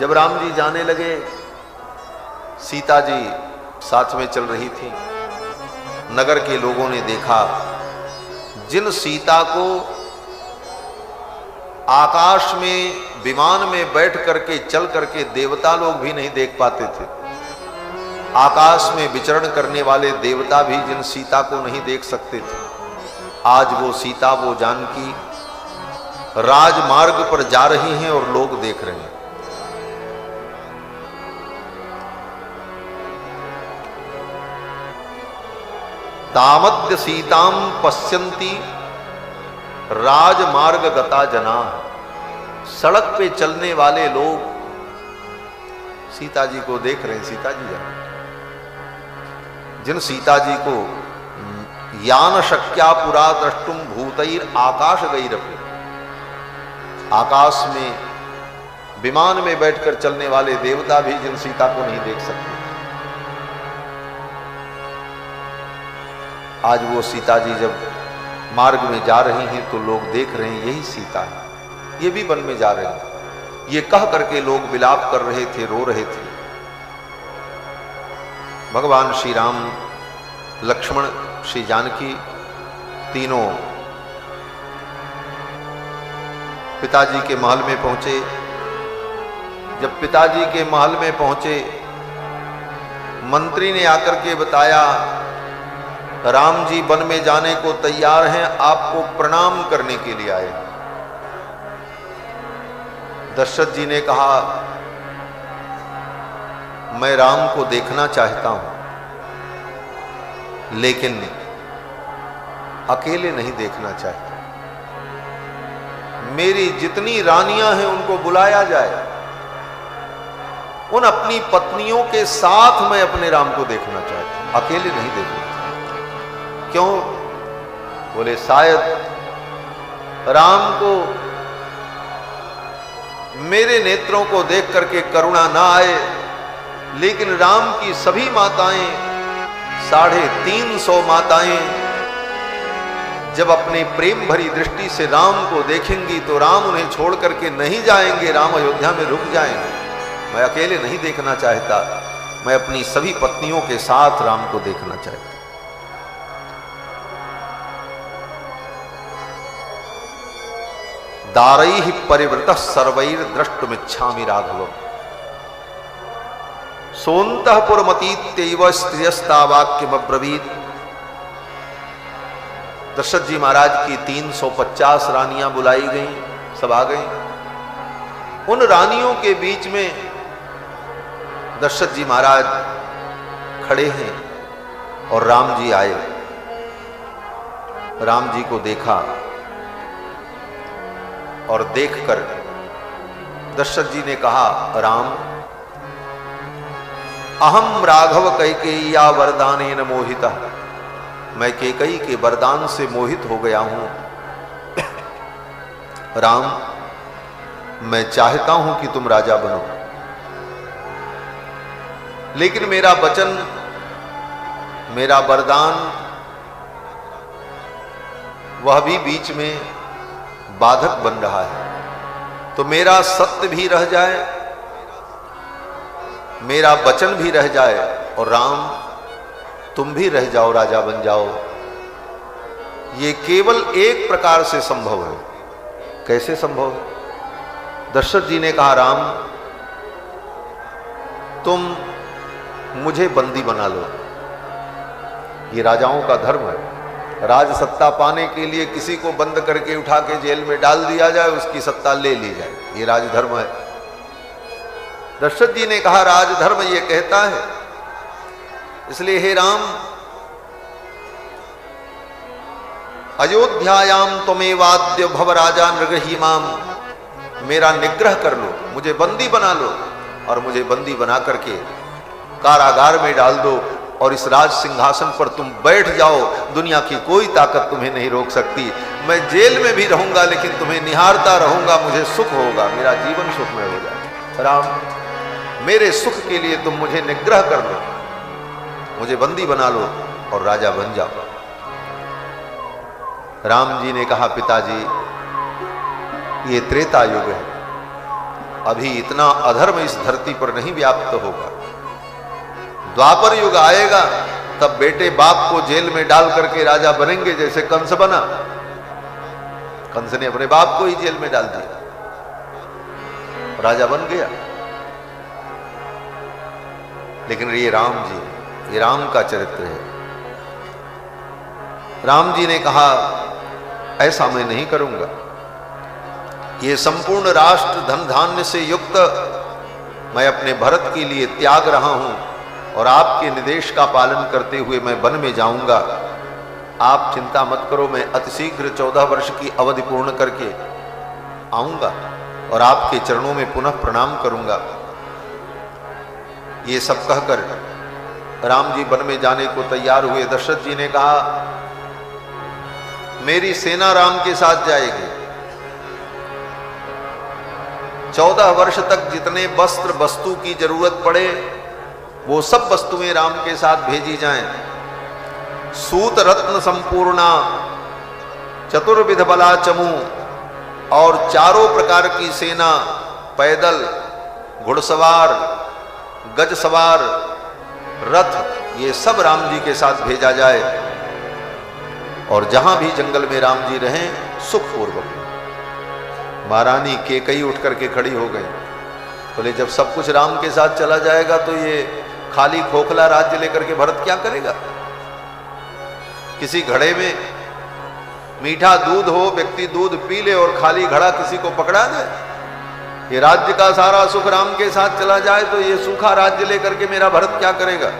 जब राम जी जाने लगे, सीता जी साथ में चल रही थी। नगर के लोगों ने देखा, जिन सीता को आकाश में विमान में बैठ करके चल करके देवता लोग भी नहीं देख पाते थे, आकाश में विचरण करने वाले देवता भी जिन सीता को नहीं देख सकते थे, आज वो सीता, वो जानकी राजमार्ग पर जा रही हैं और लोग देख रहे हैं। तामद्य सीताम पश्यन्ति राजमार्ग गता जना। सड़क पे चलने वाले लोग सीता जी को देख रहे हैं। सीता जी जा रहे, जिन सीता जी को यान शक्या पुरा द्रष्टुम भूतैर आकाश गैरपि, आकाश में विमान में बैठकर चलने वाले देवता भी जिन सीता को नहीं देख सकते, आज वो सीता जी जब मार्ग में जा रही हैं तो लोग देख रहे हैं यही सीता है, ये भी वन में जा रहे हैं। ये कह करके लोग विलाप कर रहे थे, रो रहे थे। भगवान श्री राम, लक्ष्मण, श्री जानकी तीनों पिताजी के महल में पहुंचे। जब पिताजी के महल में पहुंचे, मंत्री ने आकर के बताया, राम जी वन में जाने को तैयार हैं, आपको प्रणाम करने के लिए आए। दशरथ जी ने कहा, मैं राम को देखना चाहता हूं, लेकिन अकेले नहीं देखना चाहता। मेरी जितनी रानियां हैं उनको बुलाया जाए, उन अपनी पत्नियों के साथ मैं अपने राम को देखना चाहता हूं, अकेले नहीं देखना चाहता। क्यों? बोले, शायद राम को मेरे नेत्रों को देख करके करुणा ना आए, लेकिन राम की सभी माताएं, 350 माताएं जब अपने प्रेम भरी दृष्टि से राम को देखेंगी तो राम उन्हें छोड़ करके नहीं जाएंगे, राम अयोध्या में रुक जाएंगे। मैं अकेले नहीं देखना चाहता, मैं अपनी सभी पत्नियों के साथ राम को देखना चाहता। दारैः परिवृतः सर्वैर द्रष्टुमिच्छामि राघवम् सोऽन्तःपुरमतीत्यैव स्त्रियस्तावाक्यमब्रवीत्। दशरथ जी महाराज की 350 रानियां बुलाई गईं, सब आ गईं। उन रानियों के बीच में दशरथ जी महाराज खड़े हैं और राम जी आए। राम जी को देखा और देखकर दशरथ जी ने कहा, राम, अहम राघव कैकेय्या वरदानेन मोहितः, मैं कैकेयी के वरदान से मोहित हो गया हूं। राम, मैं चाहता हूं कि तुम राजा बनो, लेकिन मेरा वचन, मेरा वरदान, वह भी बीच में बाधक बन रहा है। तो मेरा सत्य भी रह जाए, मेरा वचन भी रह जाए, और राम तुम भी रह जाओ, राजा बन जाओ। ये केवल एक प्रकार से संभव है। कैसे संभव है? दशरथ जी ने कहा, राम, तुम मुझे बंदी बना लो। ये राजाओं का धर्म है। राज सत्ता पाने के लिए किसी को बंद करके उठा के जेल में डाल दिया जाए, उसकी सत्ता ले ली जाए, ये राजधर्म है। दशरथ जी ने कहा, राजधर्म ये कहता है, इसलिए हे राम, अयोध्यायाम त्वमेवाद्य भव राजा नृगहीमाम, मेरा निग्रह कर लो, मुझे बंदी बना लो, और मुझे बंदी बना करके कारागार में डाल दो, और इस राज सिंहासन पर तुम बैठ जाओ। दुनिया की कोई ताकत तुम्हें नहीं रोक सकती। मैं जेल में भी रहूंगा, लेकिन तुम्हें निहारता रहूंगा, मुझे सुख होगा, मेरा जीवन सुखमय हो जाए। राम, मेरे सुख के लिए तुम मुझे निग्रह कर लो, मुझे बंदी बना लो, और राजा बन जाओ। राम जी ने कहा, पिताजी, ये त्रेता युग है, अभी इतना अधर्म इस धरती पर नहीं व्याप्त होगा। द्वापर युग आएगा, तब बेटे बाप को जेल में डाल करके राजा बनेंगे, जैसे कंस बना। कंस ने अपने बाप को ही जेल में डाल दिया, राजा बन गया। लेकिन ये राम जी, ये राम का चरित्र है। राम जी ने कहा, ऐसा मैं नहीं करूंगा। ये संपूर्ण राष्ट्र धन धान्य से युक्त मैं अपने भरत के लिए त्याग रहा हूं, और आपके निर्देश का पालन करते हुए मैं वन में जाऊंगा। आप चिंता मत करो, मैं अतिशीघ्र 14 वर्ष की अवधि पूर्ण करके आऊंगा, और आपके चरणों में पुनः प्रणाम करूंगा। ये सब कहकर राम जी वन में जाने को तैयार हुए। दशरथ जी ने कहा, मेरी सेना राम के साथ जाएगी। 14 वर्ष तक जितने वस्त्र वस्तु की जरूरत पड़े, वो सब वस्तुएं राम के साथ भेजी जाएं। सूत रत्न संपूर्णा, चतुर्विध बला चमू, और चारों प्रकार की सेना, पैदल, घुड़सवार, गजसवार, रथ, ये सब राम जी के साथ भेजा जाए, और जहां भी जंगल में राम जी रहें, सुखपूर्वक। महारानी कैकेयी उठ करके खड़ी हो गई, बोले, जब सब कुछ राम के साथ चला जाएगा तो ये खाली खोखला राज्य लेकर के भरत क्या करेगा? किसी घड़े में मीठा दूध हो, व्यक्ति दूध पी ले, और खाली घड़ा किसी को पकड़ा दे। ये राज्य का सारा सुख राम के साथ चला जाए तो ये सूखा राज्य लेकर के मेरा भरत क्या करेगा?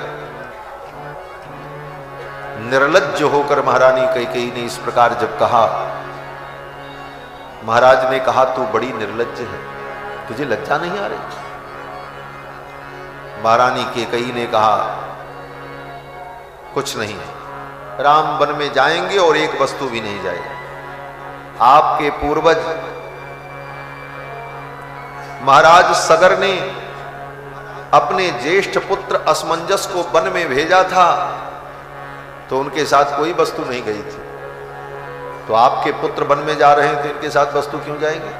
निर्लज्ज होकर महारानी कैकेयी ने इस प्रकार जब कहा, महाराज ने कहा, तू बड़ी निर्लज्ज है, तुझे लज्जा नहीं आ रही? महारानी कैकेयी ने कहा, कुछ नहीं, राम वन में जाएंगे और एक वस्तु भी नहीं जाएगी। आपके पूर्वज महाराज सगर ने अपने ज्येष्ठ पुत्र असमंजस को वन में भेजा था, तो उनके साथ कोई वस्तु नहीं गई थी। तो आपके पुत्र वन में जा रहे हैं तो इनके साथ वस्तु क्यों जाएंगे?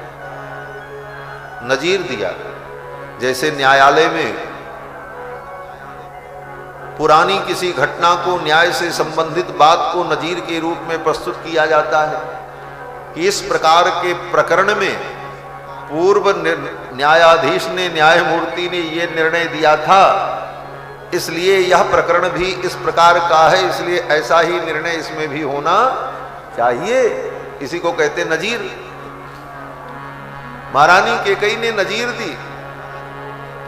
नजीर दिया, जैसे न्यायालय में पुरानी किसी घटना को, न्याय से संबंधित बात को नजीर के रूप में प्रस्तुत किया जाता है कि इस प्रकार के प्रकरण में पूर्व न्यायाधीश ने, न्यायमूर्ति ने यह निर्णय दिया था, इसलिए यह प्रकरण भी इस प्रकार का है, इसलिए ऐसा ही निर्णय इसमें भी होना चाहिए। इसी को कहते नजीर। महारानी कैकेयी ने नजीर दी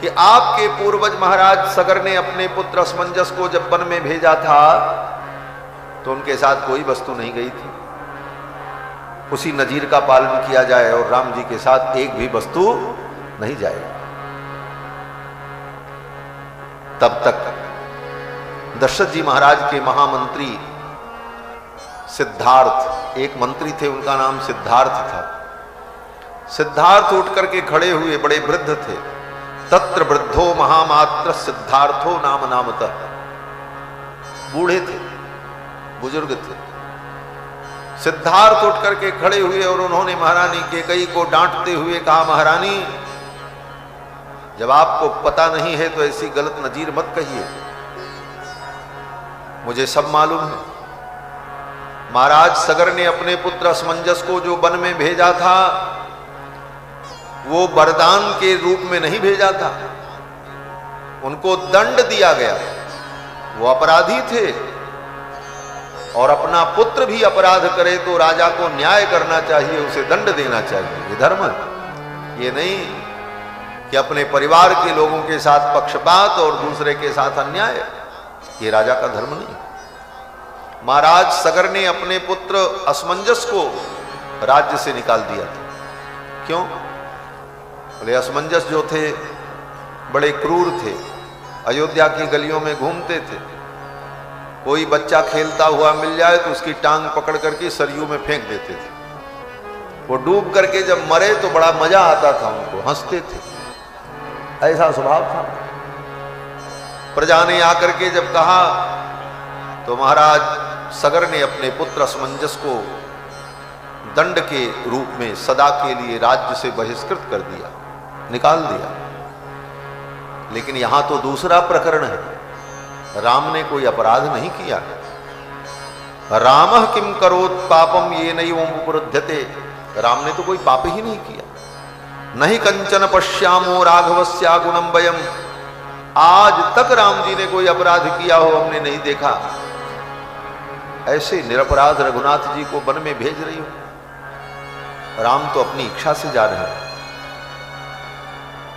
कि आपके पूर्वज महाराज सगर ने अपने पुत्र असमंजस को जब वन में भेजा था तो उनके साथ कोई वस्तु नहीं गई थी, उसी नजीर का पालन किया जाए और राम जी के साथ एक भी वस्तु नहीं जाएगा। तब तक दशरथ जी महाराज के महामंत्री सिद्धार्थ, एक मंत्री थे, उनका नाम सिद्धार्थ था। सिद्धार्थ उठ करके खड़े हुए, बड़े वृद्ध थे। तत्र वृद्धो महामात्र सिद्धार्थो नाम नामतः, बूढ़े थे, बुजुर्ग थे। सिद्धार्थ उठ करके खड़े हुए और उन्होंने महारानी कैकेयी को डांटते हुए कहा, महारानी जब आपको पता नहीं है तो ऐसी गलत नजीर मत कहिए, मुझे सब मालूम है। महाराज सगर ने अपने पुत्र असमंजस को जो वन में भेजा था वो वरदान के रूप में नहीं भेजा था, उनको दंड दिया गया। वो अपराधी थे और अपना पुत्र भी अपराध करे तो राजा को न्याय करना चाहिए, उसे दंड देना चाहिए, ये धर्म है। ये नहीं कि अपने परिवार के लोगों के साथ पक्षपात और दूसरे के साथ अन्याय, ये राजा का धर्म नहीं। महाराज सगर ने अपने पुत्र असमंजस को राज्य से निकाल दिया था। क्यों? बोले असमंजस जो थे बड़े क्रूर थे, अयोध्या की गलियों में घूमते थे, कोई बच्चा खेलता हुआ मिल जाए तो उसकी टांग पकड़ करके सरयू में फेंक देते थे। वो डूब करके जब मरे तो बड़ा मजा आता था उनको, हंसते थे, ऐसा स्वभाव था। प्रजा ने आकर के जब कहा तो महाराज सगर ने अपने पुत्र असमंजस को दंड के रूप में सदा के लिए राज्य से बहिष्कृत कर दिया, निकाल दिया। लेकिन यहां तो दूसरा प्रकरण है, राम ने कोई अपराध नहीं किया। रामः किम करोत् पापम ये नैवमुपरुध्यते, राम ने तो कोई पाप ही नहीं किया। नहीं कंचन पश्यामो राघवस्या गुणम वयम, आज तक राम जी ने कोई अपराध किया हो हमने नहीं देखा। ऐसे निरपराध रघुनाथ जी को वन में भेज रही हो। राम तो अपनी इच्छा से जा रहे हैं,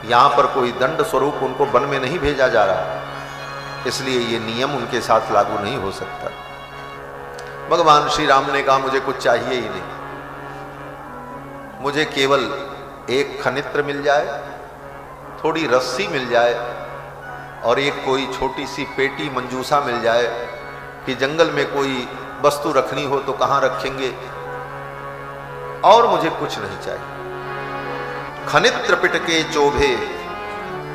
यहां पर कोई दंड स्वरूप उनको वन में नहीं भेजा जा रहा, इसलिए ये नियम उनके साथ लागू नहीं हो सकता। भगवान श्री राम ने कहा मुझे कुछ चाहिए ही नहीं, मुझे केवल एक खनित्र मिल जाए, थोड़ी रस्सी मिल जाए और एक कोई छोटी सी पेटी मंजूसा मिल जाए कि जंगल में कोई वस्तु रखनी हो तो कहां रखेंगे, और मुझे कुछ नहीं चाहिए। खनित्र पिटके चोभे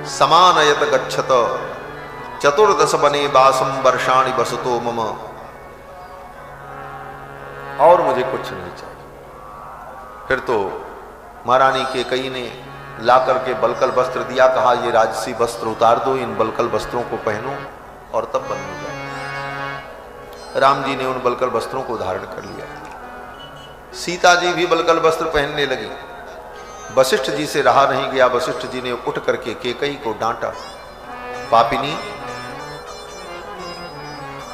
समानयत गच्छत, चतुर्दश बने बासम वर्षाणि वसतो मम, और मुझे कुछ नहीं चाहिए। फिर तो महारानी कैकेयी ने लाकर के बलकल वस्त्र दिया, कहा ये राजसी वस्त्र उतार दो, इन बलकल वस्त्रों को पहनो और तब बन जाए। राम जी ने उन बलकल वस्त्रों को धारण कर लिया। सीता जी भी बलकल वस्त्र पहनने लगी। वशिष्ठ जी से रहा नहीं गया, वशिष्ठ जी ने उठ करके कैकेयी को डांटा, पापिनी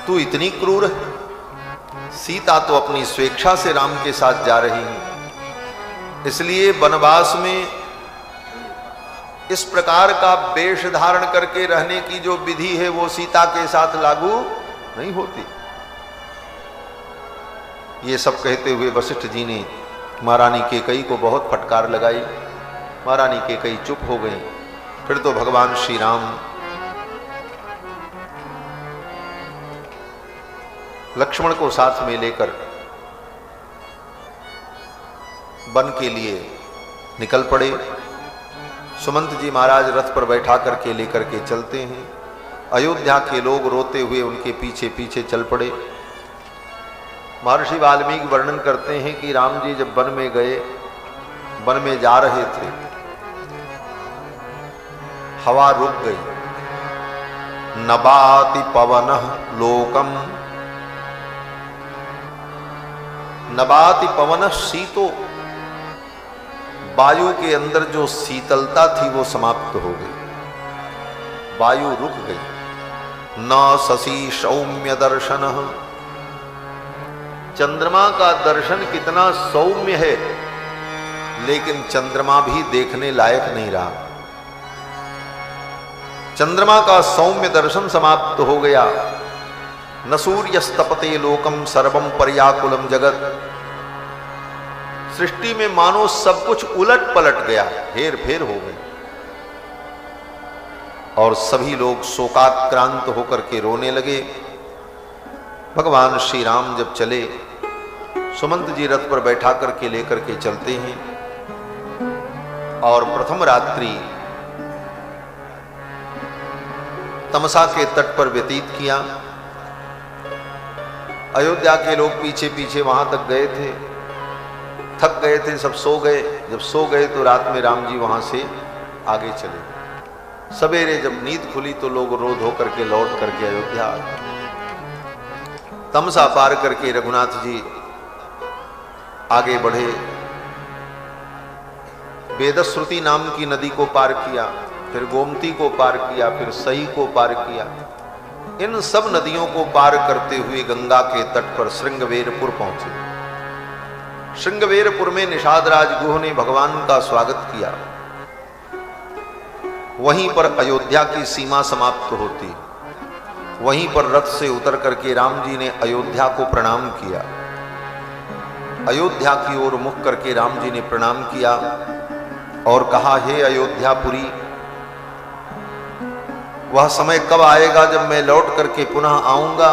तू इतनी क्रूर है, सीता तो अपनी स्वेच्छा से राम के साथ जा रही है, इसलिए वनवास में इस प्रकार का वेश धारण करके रहने की जो विधि है वो सीता के साथ लागू नहीं होती। ये सब कहते हुए वशिष्ठ जी ने महारानी कैकेयी को बहुत फटकार लगाई। महारानी कैकेयी चुप हो गई। फिर तो भगवान श्री राम लक्ष्मण को साथ में लेकर वन के लिए निकल पड़े। सुमंत जी महाराज रथ पर बैठा करके लेकर के चलते हैं। अयोध्या के लोग रोते हुए उनके पीछे पीछे चल पड़े। महर्षि वाल्मीकि वर्णन करते हैं कि राम जी जब वन में गए, वन में जा रहे थे, हवा रुक गई। नबाति पवनः लोकम, नबाति पवनः शीतो, वायु के अंदर जो शीतलता थी वो समाप्त हो गई, वायु रुक गई। न शशि सौम्य दर्शनः, चंद्रमा का दर्शन कितना सौम्य है, लेकिन चंद्रमा भी देखने लायक नहीं रहा। चंद्रमा का सौम्य दर्शन समाप्त हो गया। न सूर्यस्तपते लोकम सर्वम पर्याकुलम जगत, सृष्टि में मानो सब कुछ उलट पलट गया, हेर फेर हो गया। और सभी लोग शोकाक्रांत होकर के रोने लगे। भगवान श्री राम जब चले, सुमंत जी रथ पर बैठा करके लेकर के चलते हैं और प्रथम रात्रि तमसा के तट पर व्यतीत किया। अयोध्या के लोग पीछे पीछे वहां तक गए थे, थक गए थे, सब सो गए। जब सो गए तो रात में राम जी वहां से आगे चले। सवेरे जब नींद खुली तो लोग रो धो करके लौट करके अयोध्या आ गए। तमसा पार करके रघुनाथ जी आगे बढ़े, वेदश्रुति नाम की नदी को पार किया, फिर गोमती को पार किया, फिर सई को पार किया। इन सब नदियों को पार करते हुए गंगा के तट पर श्रृंगवेरपुर पहुंचे। श्रृंगवेरपुर में निषाद राजगुह ने भगवान का स्वागत किया। वहीं पर अयोध्या की सीमा समाप्त होती। वहीं पर रथ से उतर करके राम जी ने अयोध्या को प्रणाम किया। अयोध्या की ओर मुख करके राम जी ने प्रणाम किया और कहा, हे अयोध्यापुरी, वह समय कब आएगा जब मैं लौट करके पुनः आऊंगा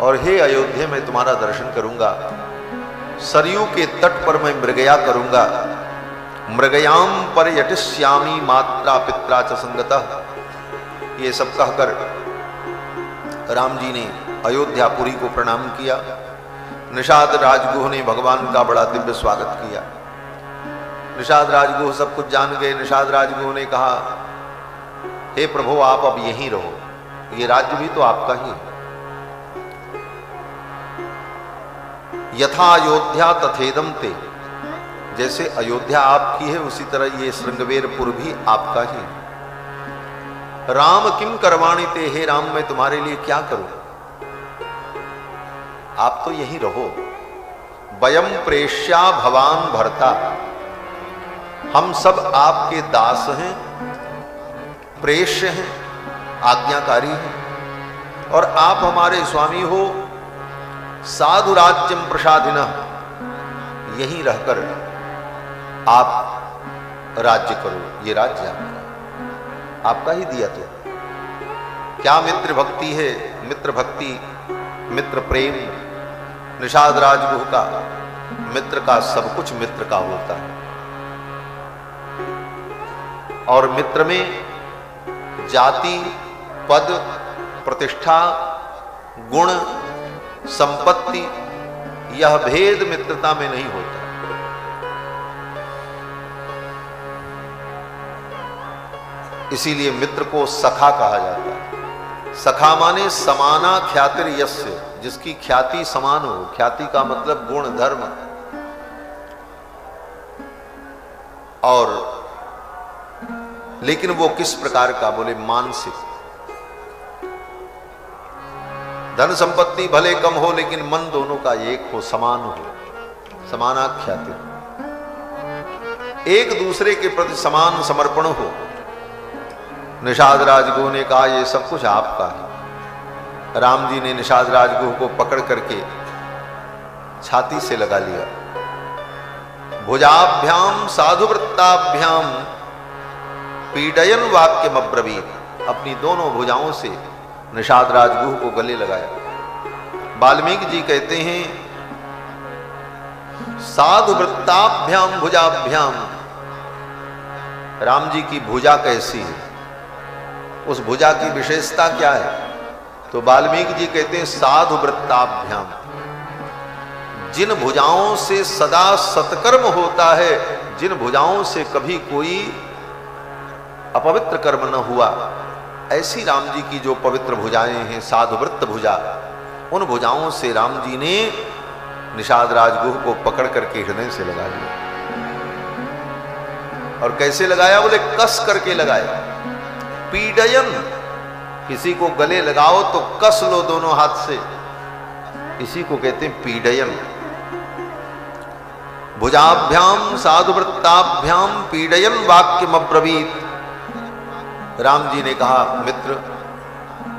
और हे अयोध्या मैं तुम्हारा दर्शन करूंगा। सरयू के तट पर मैं मृगया करूंगा। मृगयाम पर्यटिष्यामि मात्रा पित्रा च संगतः। ये सब कहकर राम जी ने अयोध्यापुरी को प्रणाम किया। निषाद राजगुह ने भगवान का बड़ा दिव्य स्वागत किया। निषाद राजगुह सब कुछ जान गए। निषाद राजगुह ने कहा, हे प्रभु आप अब यहीं रहो, ये राज्य भी तो आपका ही है। यथा अयोध्या तथेदम ते, जैसे अयोध्या आपकी है उसी तरह ये श्रृंगवेरपुर भी आपका ही है। राम किम करवाणी ते, हे राम मैं तुम्हारे लिए क्या करूं, आप तो यहीं रहो। वयम प्रेष्या भवान भरता, हम सब आपके दास हैं, प्रेष्य हैं, आज्ञाकारी हैं और आप हमारे स्वामी हो। साधु राज्यम प्रसादिनः, यहीं रहकर आप राज्य करो। ये राज्य आपका ही दिया तो। क्या मित्र भक्ति है, मित्र भक्ति, मित्र प्रेम। निषाद राजगुह का मित्र का सब कुछ मित्र का होता है और मित्र में जाति, पद, प्रतिष्ठा, गुण, संपत्ति, यह भेद मित्रता में नहीं होता। इसीलिए मित्र को सखा कहा जाता है। सखा माने समाना ख्यातिर यस्य, जिसकी ख्याति समान हो। ख्याति का मतलब गुण, धर्म। और लेकिन वो किस प्रकार का, बोले मानसिक। धन संपत्ति भले कम हो लेकिन मन दोनों का एक हो, समान हो, समानाख्याति, एक दूसरे के प्रति समान समर्पण हो। निषाद राजगुह ने कहा ये सब कुछ आपका है। राम जी ने निषाद राजगुह को पकड़ करके छाती से लगा लिया। भुजाभ्याम साधुवृत्ताभ्याम पीडयन वाक्यम अब्रवीत, अपनी दोनों भुजाओं से निषाद राजगुह को गले लगाया। वाल्मीकि जी कहते हैं साधुवृत्ताभ्याम भुजाभ्याम, राम जी की भुजा कैसी है, उस भुजा की विशेषता क्या है? तो वाल्मीकि जी कहते हैं साधुवृत्ताभ्याम, जिन भुजाओं से सदा सत्कर्म होता है, जिन भुजाओं से कभी कोई अपवित्र कर्म न हुआ, ऐसी राम जी की जो पवित्र भुजाएं हैं, साधुवृत्त भुजा, उन भुजाओं से राम जी ने निषाद राजगुह को पकड़ करके हृदय से लगा लिया। और कैसे लगाया? बोले कस करके लगाया। पीडयन, किसी को गले लगाओ तो कस लो दोनों हाथ से, इसी को कहते हैं पीडयन। भुजाभ्याम साधुवृत्ताभ्याम पीडयन वाक्यम अब्रवीत। राम जी ने कहा मित्र,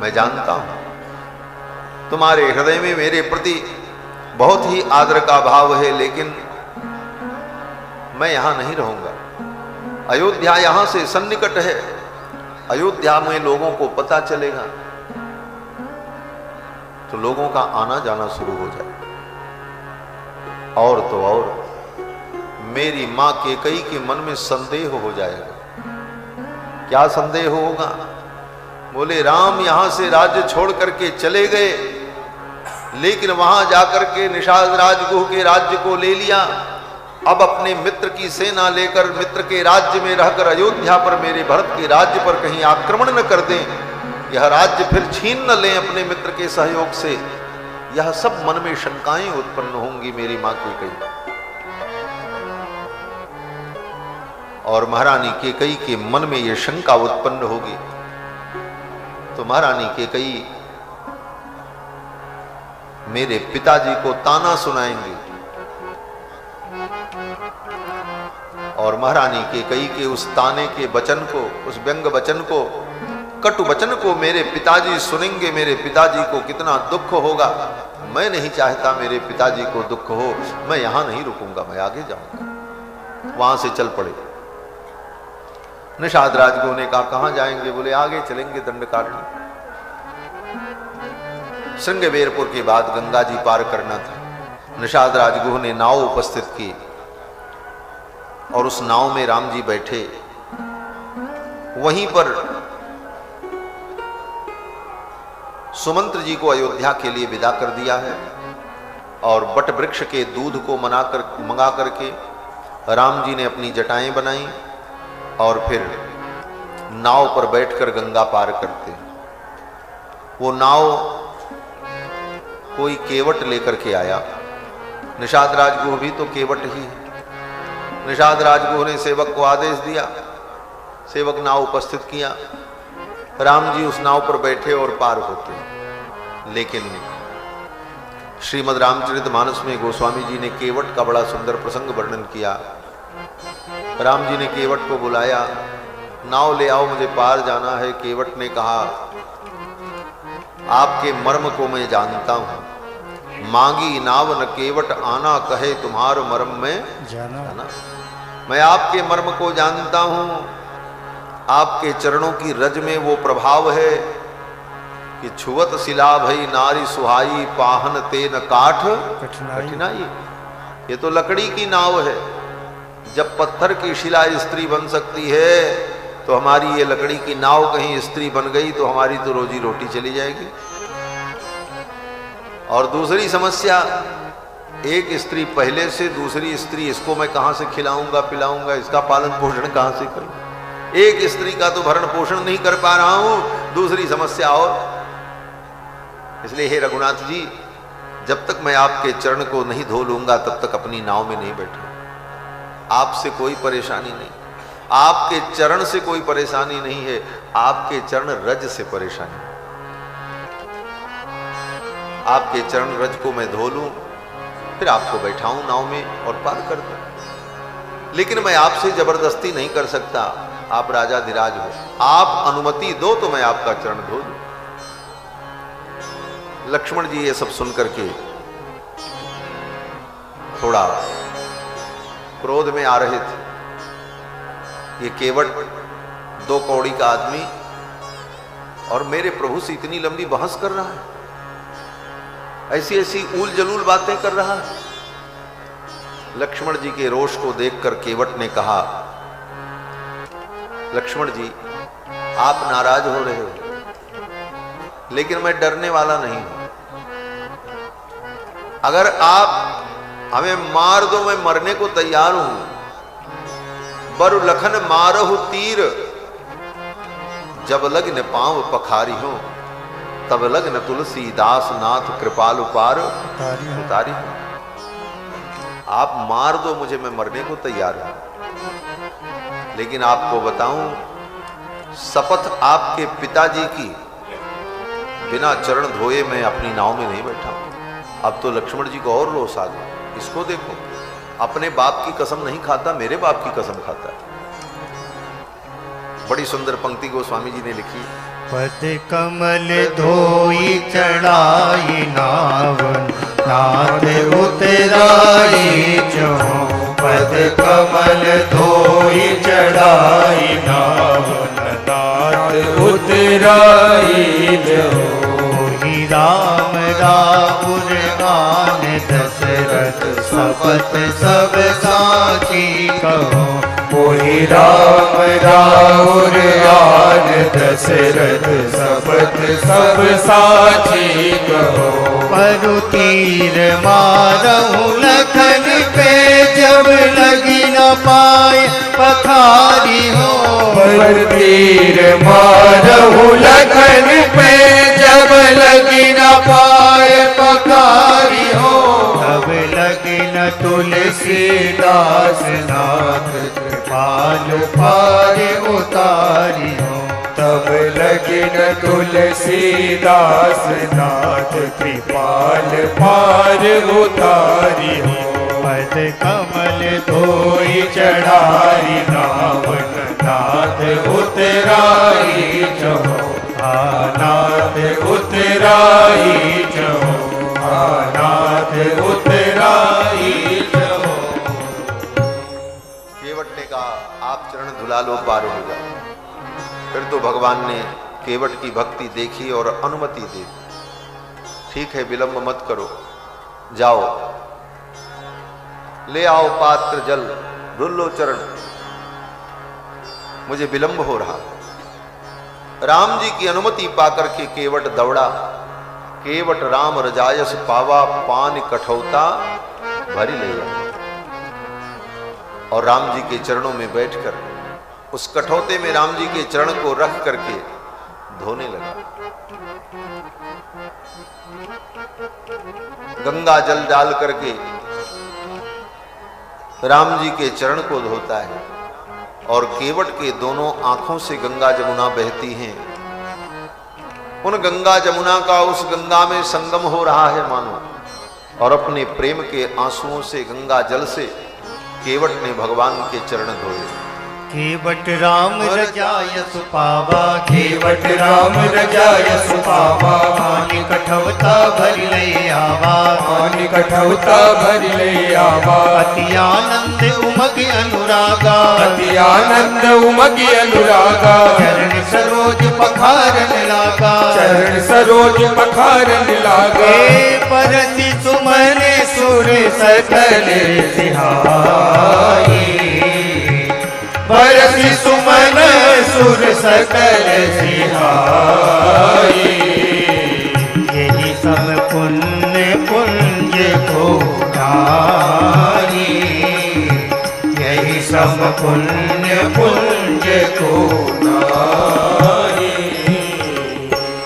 मैं जानता हूं तुम्हारे हृदय में मेरे प्रति बहुत ही आदर का भाव है, लेकिन मैं यहां नहीं रहूंगा। अयोध्या यहां से सन्निकट है, अयोध्या में लोगों को पता चलेगा तो लोगों का आना जाना शुरू हो जाए। और तो और मेरी मां कैकेयी के मन में संदेह हो जाएगा। क्या संदेह होगा? बोले राम यहां से राज्य छोड़ करके चले गए, लेकिन वहां जाकर के निषाद राजगुह के राज्य को ले लिया। अब अपने मित्र की सेना लेकर मित्र के राज्य में रहकर अयोध्या पर, मेरे भरत के राज्य पर कहीं आक्रमण न कर दें, यह राज्य फिर छीन न लें अपने मित्र के सहयोग से। यह सब मन में शंकाएं उत्पन्न होंगी मेरी मां कैकेयी। और महारानी कैकेयी के मन में यह शंका उत्पन्न होगी तो महारानी कैकेयी मेरे पिताजी को ताना सुनाएंगी और महारानी कैकेयी के उस ताने के वचन को, उस व्यंग वचन को, कटु वचन को मेरे पिताजी सुनेंगे। मेरे पिताजी को कितना दुख होगा। मैं नहीं चाहता मेरे पिताजी को दुख हो। मैं यहां नहीं रुकूंगा, मैं आगे जाऊंगा। वहां से चल पड़े। निषाद राजगुह ने कहा कहां जाएंगे? बोले आगे चलेंगे दंडकारण्य। श्रृंगबेरपुर के बाद गंगा जी पार करना था। निषाद राजगुह ने नाव उपस्थित की और उस नाव में राम जी बैठे। वहीं पर सुमंत्र जी को अयोध्या के लिए विदा कर दिया है और बट वृक्ष के दूध को मंगा करके राम जी ने अपनी जटाएं बनाई और फिर नाव पर बैठकर गंगा पार करते। वो नाव कोई केवट लेकर के आया। निषाद राजगुह भी तो केवट ही है। निषाद राजगुह ने सेवक को आदेश दिया, सेवक नाव उपस्थित किया। राम जी उस नाव पर बैठे और पार होते। लेकिन श्रीमद् रामचरितमानस में गोस्वामी जी ने केवट का बड़ा सुंदर प्रसंग वर्णन किया। राम जी ने केवट को बुलाया, नाव ले आओ, मुझे पार जाना है। केवट ने कहा आपके मर्म को मैं जानता हूं, मांगी नाव न केवट आना, कहे तुम्हारो मर्म में जाना। मैं आपके मर्म को जानता हूं। आपके चरणों की रज में वो प्रभाव है कि छुवत शिला भई नारी सुहाई, पाहन तेन काठ कठिनाई। ये तो लकड़ी की नाव है। जब पत्थर की शिला स्त्री बन सकती है तो हमारी ये लकड़ी की नाव कहीं स्त्री बन गई तो हमारी तो रोजी रोटी चली जाएगी। और दूसरी समस्या, एक स्त्री पहले से, दूसरी स्त्री इसको मैं कहां से खिलाऊंगा पिलाऊंगा, इसका पालन पोषण कहां से करूं? एक स्त्री का तो भरण पोषण नहीं कर पा रहा हूं, दूसरी समस्या और। इसलिए हे रघुनाथ जी, जब तक मैं आपके चरण को नहीं धो लूंगा तब तक अपनी नाव में नहीं बैठूंगा। आपसे कोई परेशानी नहीं, आपके चरण से कोई परेशानी नहीं है, आपके चरण रज से परेशानी। आपके चरण रज को मैं धो लूं, फिर आपको बैठाऊं नाव में और पार कर दूं। लेकिन मैं आपसे जबरदस्ती नहीं कर सकता। आप राजाधिराज हो, आप अनुमति दो तो मैं आपका चरण धो दूं। लक्ष्मण जी ये सब सुनकर के थोड़ा क्रोध में आ रहे थे। ये केवट 2 कौड़ी का आदमी और मेरे प्रभु से इतनी लंबी बहस कर रहा है, ऐसी ऐसी ऊल जलूल बातें कर रहा है। लक्ष्मण जी के रोष को देखकर केवट ने कहा, लक्ष्मण जी आप नाराज हो रहे हो, लेकिन मैं डरने वाला नहीं हूं। अगर आप हमें मार दो, मैं मरने को तैयार हूं। बरु लखन मारहु तीर, जब लग्न पांव पखारी हो, तब लग्न तुलसीदास नाथ कृपालु पार उतारी हो। आप मार दो मुझे, मैं मरने को तैयार हूं। लेकिन आपको बताऊं, शपथ आपके पिताजी की, बिना चरण धोए मैं अपनी नाव में नहीं बैठा। अब तो लक्ष्मण जी को और रोष आ गया। इसको देखो, अपने बाप की कसम नहीं खाता, मेरे बाप की कसम खाता है। बड़ी सुंदर पंक्ति गोस्वामी जी ने लिखी। पद कमल धोई चढ़ाई नावन, नाथ उतराई जो पद कमल धोई चढ़ाई नाव नाथ उतराई जो। ही राम राउर आन दशरथ सपत सब साची कहो। वही राम राउर आन दशरथ सपत सब साची कहो। परु तीर मारहु लखन पे जब लगी न पाए पखारी हो। पर तीर मारहु लखन पे जब लगी न पाए पखारी हो। तब लगी न तुलसीदास नाथ कृपाल पार उतारी हो। तब लगी न तुलसीदास नाथ कृपाल पार उतारी हो। पद कमल धोई चढ़ाई नाव नाथ उतराई जो। नाथ उतराई जो। नाथ उतराई जो। केवट ने कहा आप चरण धुला लो, पार हो जाओ। फिर तो भगवान ने केवट की भक्ति देखी और अनुमति दी। ठीक है, विलंब मत करो, जाओ ले आओ पात्र जल, धुल लो चरण, मुझे विलंब हो रहा। राम जी की अनुमति पाकर के केवट दौड़ा। केवट राम रजायस पावा, पान कठौता भरी लिया। और राम जी के चरणों में बैठकर उस कठौते में राम जी के चरण को रख करके धोने लगा। गंगा जल डाल करके राम जी के चरण को धोता है और केवट के दोनों आंखों से गंगा जमुना बहती हैं। उन गंगा जमुना का उस गंगा में संगम हो रहा है मानो। और अपने प्रेम के आंसुओं से, गंगा जल से केवट ने भगवान के चरण धोए। केवट राम रजाय सुपावा। केवट राम रजाय सुपावा। पानी कठौता भर ले आवा। पानी कठौता भर ले आवा। अति आनंद उमग अनुरागा। अति आनंद उमग अनुरागा। चरण सरोज पखारन लागा। चरण सरोज पखारन लागा। परसि सुमन सुर सकल सिहाई। परसि सुमन सुर सकल सिहाई। यही सब पुण्य पुंज को नारी। यही सब पुण्य पुंज को नारी।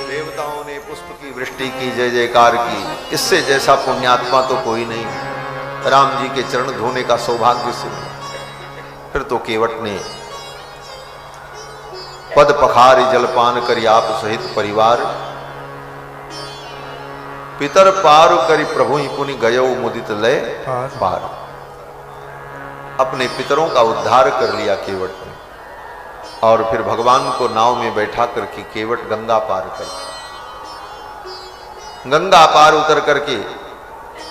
देवताओं ने पुष्प की वृष्टि की, जय जयकार की। इससे जैसा पुण्यात्मा तो कोई नहीं। राम जी के चरण धोने का सौभाग्य सिद्ध। फिर तो केवट ने पद पखारी जलपान करी आप सहित परिवार। पितर पार करी प्रभु ही पुनि गयो मुदित लय पार। अपने पितरों का उद्धार कर लिया केवट ने। और फिर भगवान को नाव में बैठा करके केवट गंगा पार कर, गंगा पार उतर करके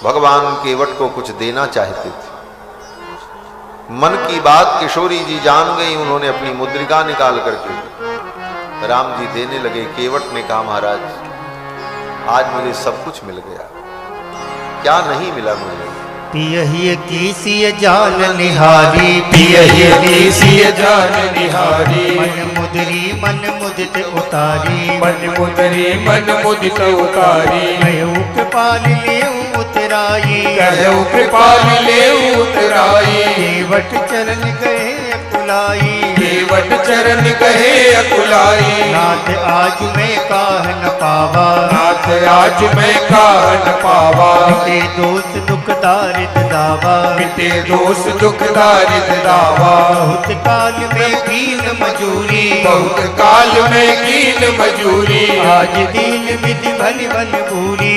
भगवान केवट को कुछ देना चाहते थे। मन की बात किशोरी जी जान गई। उन्होंने अपनी मुद्रिका निकाल करके राम जी देने लगे। केवट ने कहा महाराज आज मुझे सब कुछ मिल गया, क्या नहीं मिला मुझे? पियहिय कीसिय जान निहारी। पियहिय कीसिय जान निहारी। मन मुदित उतारी। मन मुदरी मन मुदित उतारी। कहु कृपाल लेऊ उतराई। कहु कृपाल लेऊ उतराई। केवट चरण गए अकुलाई। केवट चरण गए अकुलाई। नाथ आज मैं काह न पावा। नाथ आज मैं काह न पावा। मिटे दोष दुख दारिद दावा। मिटे दोष दुख दारिद दावा। बहुत काल में कीन मजूरी। बहुत काल में कीन मजूरी। आज दीन विधि भन भन भूरी।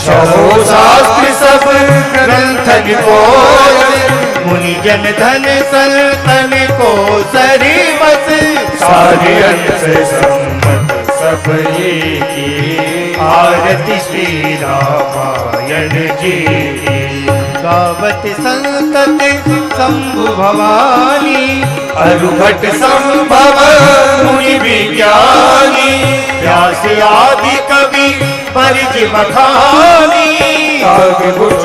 छो शास्त्र सब ग्रंथ निकोल मुनि जन धन सल्तन को सरी बस सारे अंश सम्मत सब की आरती श्री रामायण जी की। गावत संतत शंभु भवानी अरुघट संभव मुनि विज्ञानी व्यास आदि कवि परिज बखानी काग भुज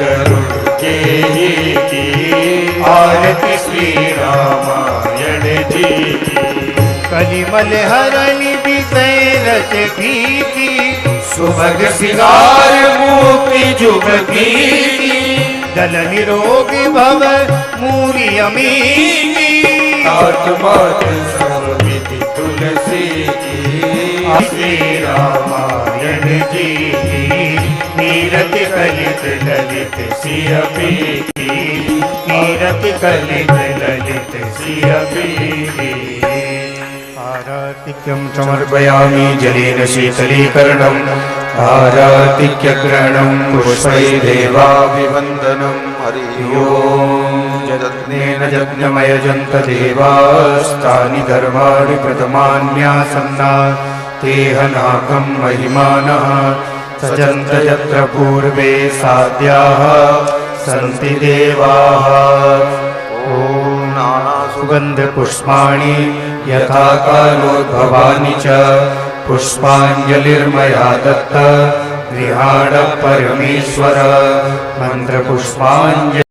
गरुड़ के ही की आरती श्री रामायण जी की। कलिमल हरण विषय रच भीति सुभग सिगार मुक्ति जुग की दल निरोग भव मूरी अमीनी आत्मात सब विधि तुलसी की श्री रामायण जी की। नीरत कलित ललित सिय पीती नीरत कलित ललित सिय पीती। आरातिक्यं समर्पयामि जलेन शीतलीकरणम् आरातिक्यग्रहणं पुष्पैर्देवाभिवन्दनं हरि ओम्। यज्ञेन यज्ञमयजन्त देवास्तानि धर्माणि प्रथमान्यासन्ना तेह नाकं महिमानः सजन्त यत्र पूर्वे साध्याः सन्ति देवाः। ॐ सुगन्ध पुष्पाणि यथा कालोद्भवानि च पुष्पाञ्जलिर्मया दत्त गृहाण परमेश्वर मंत्र पुष्पाञ्जलि।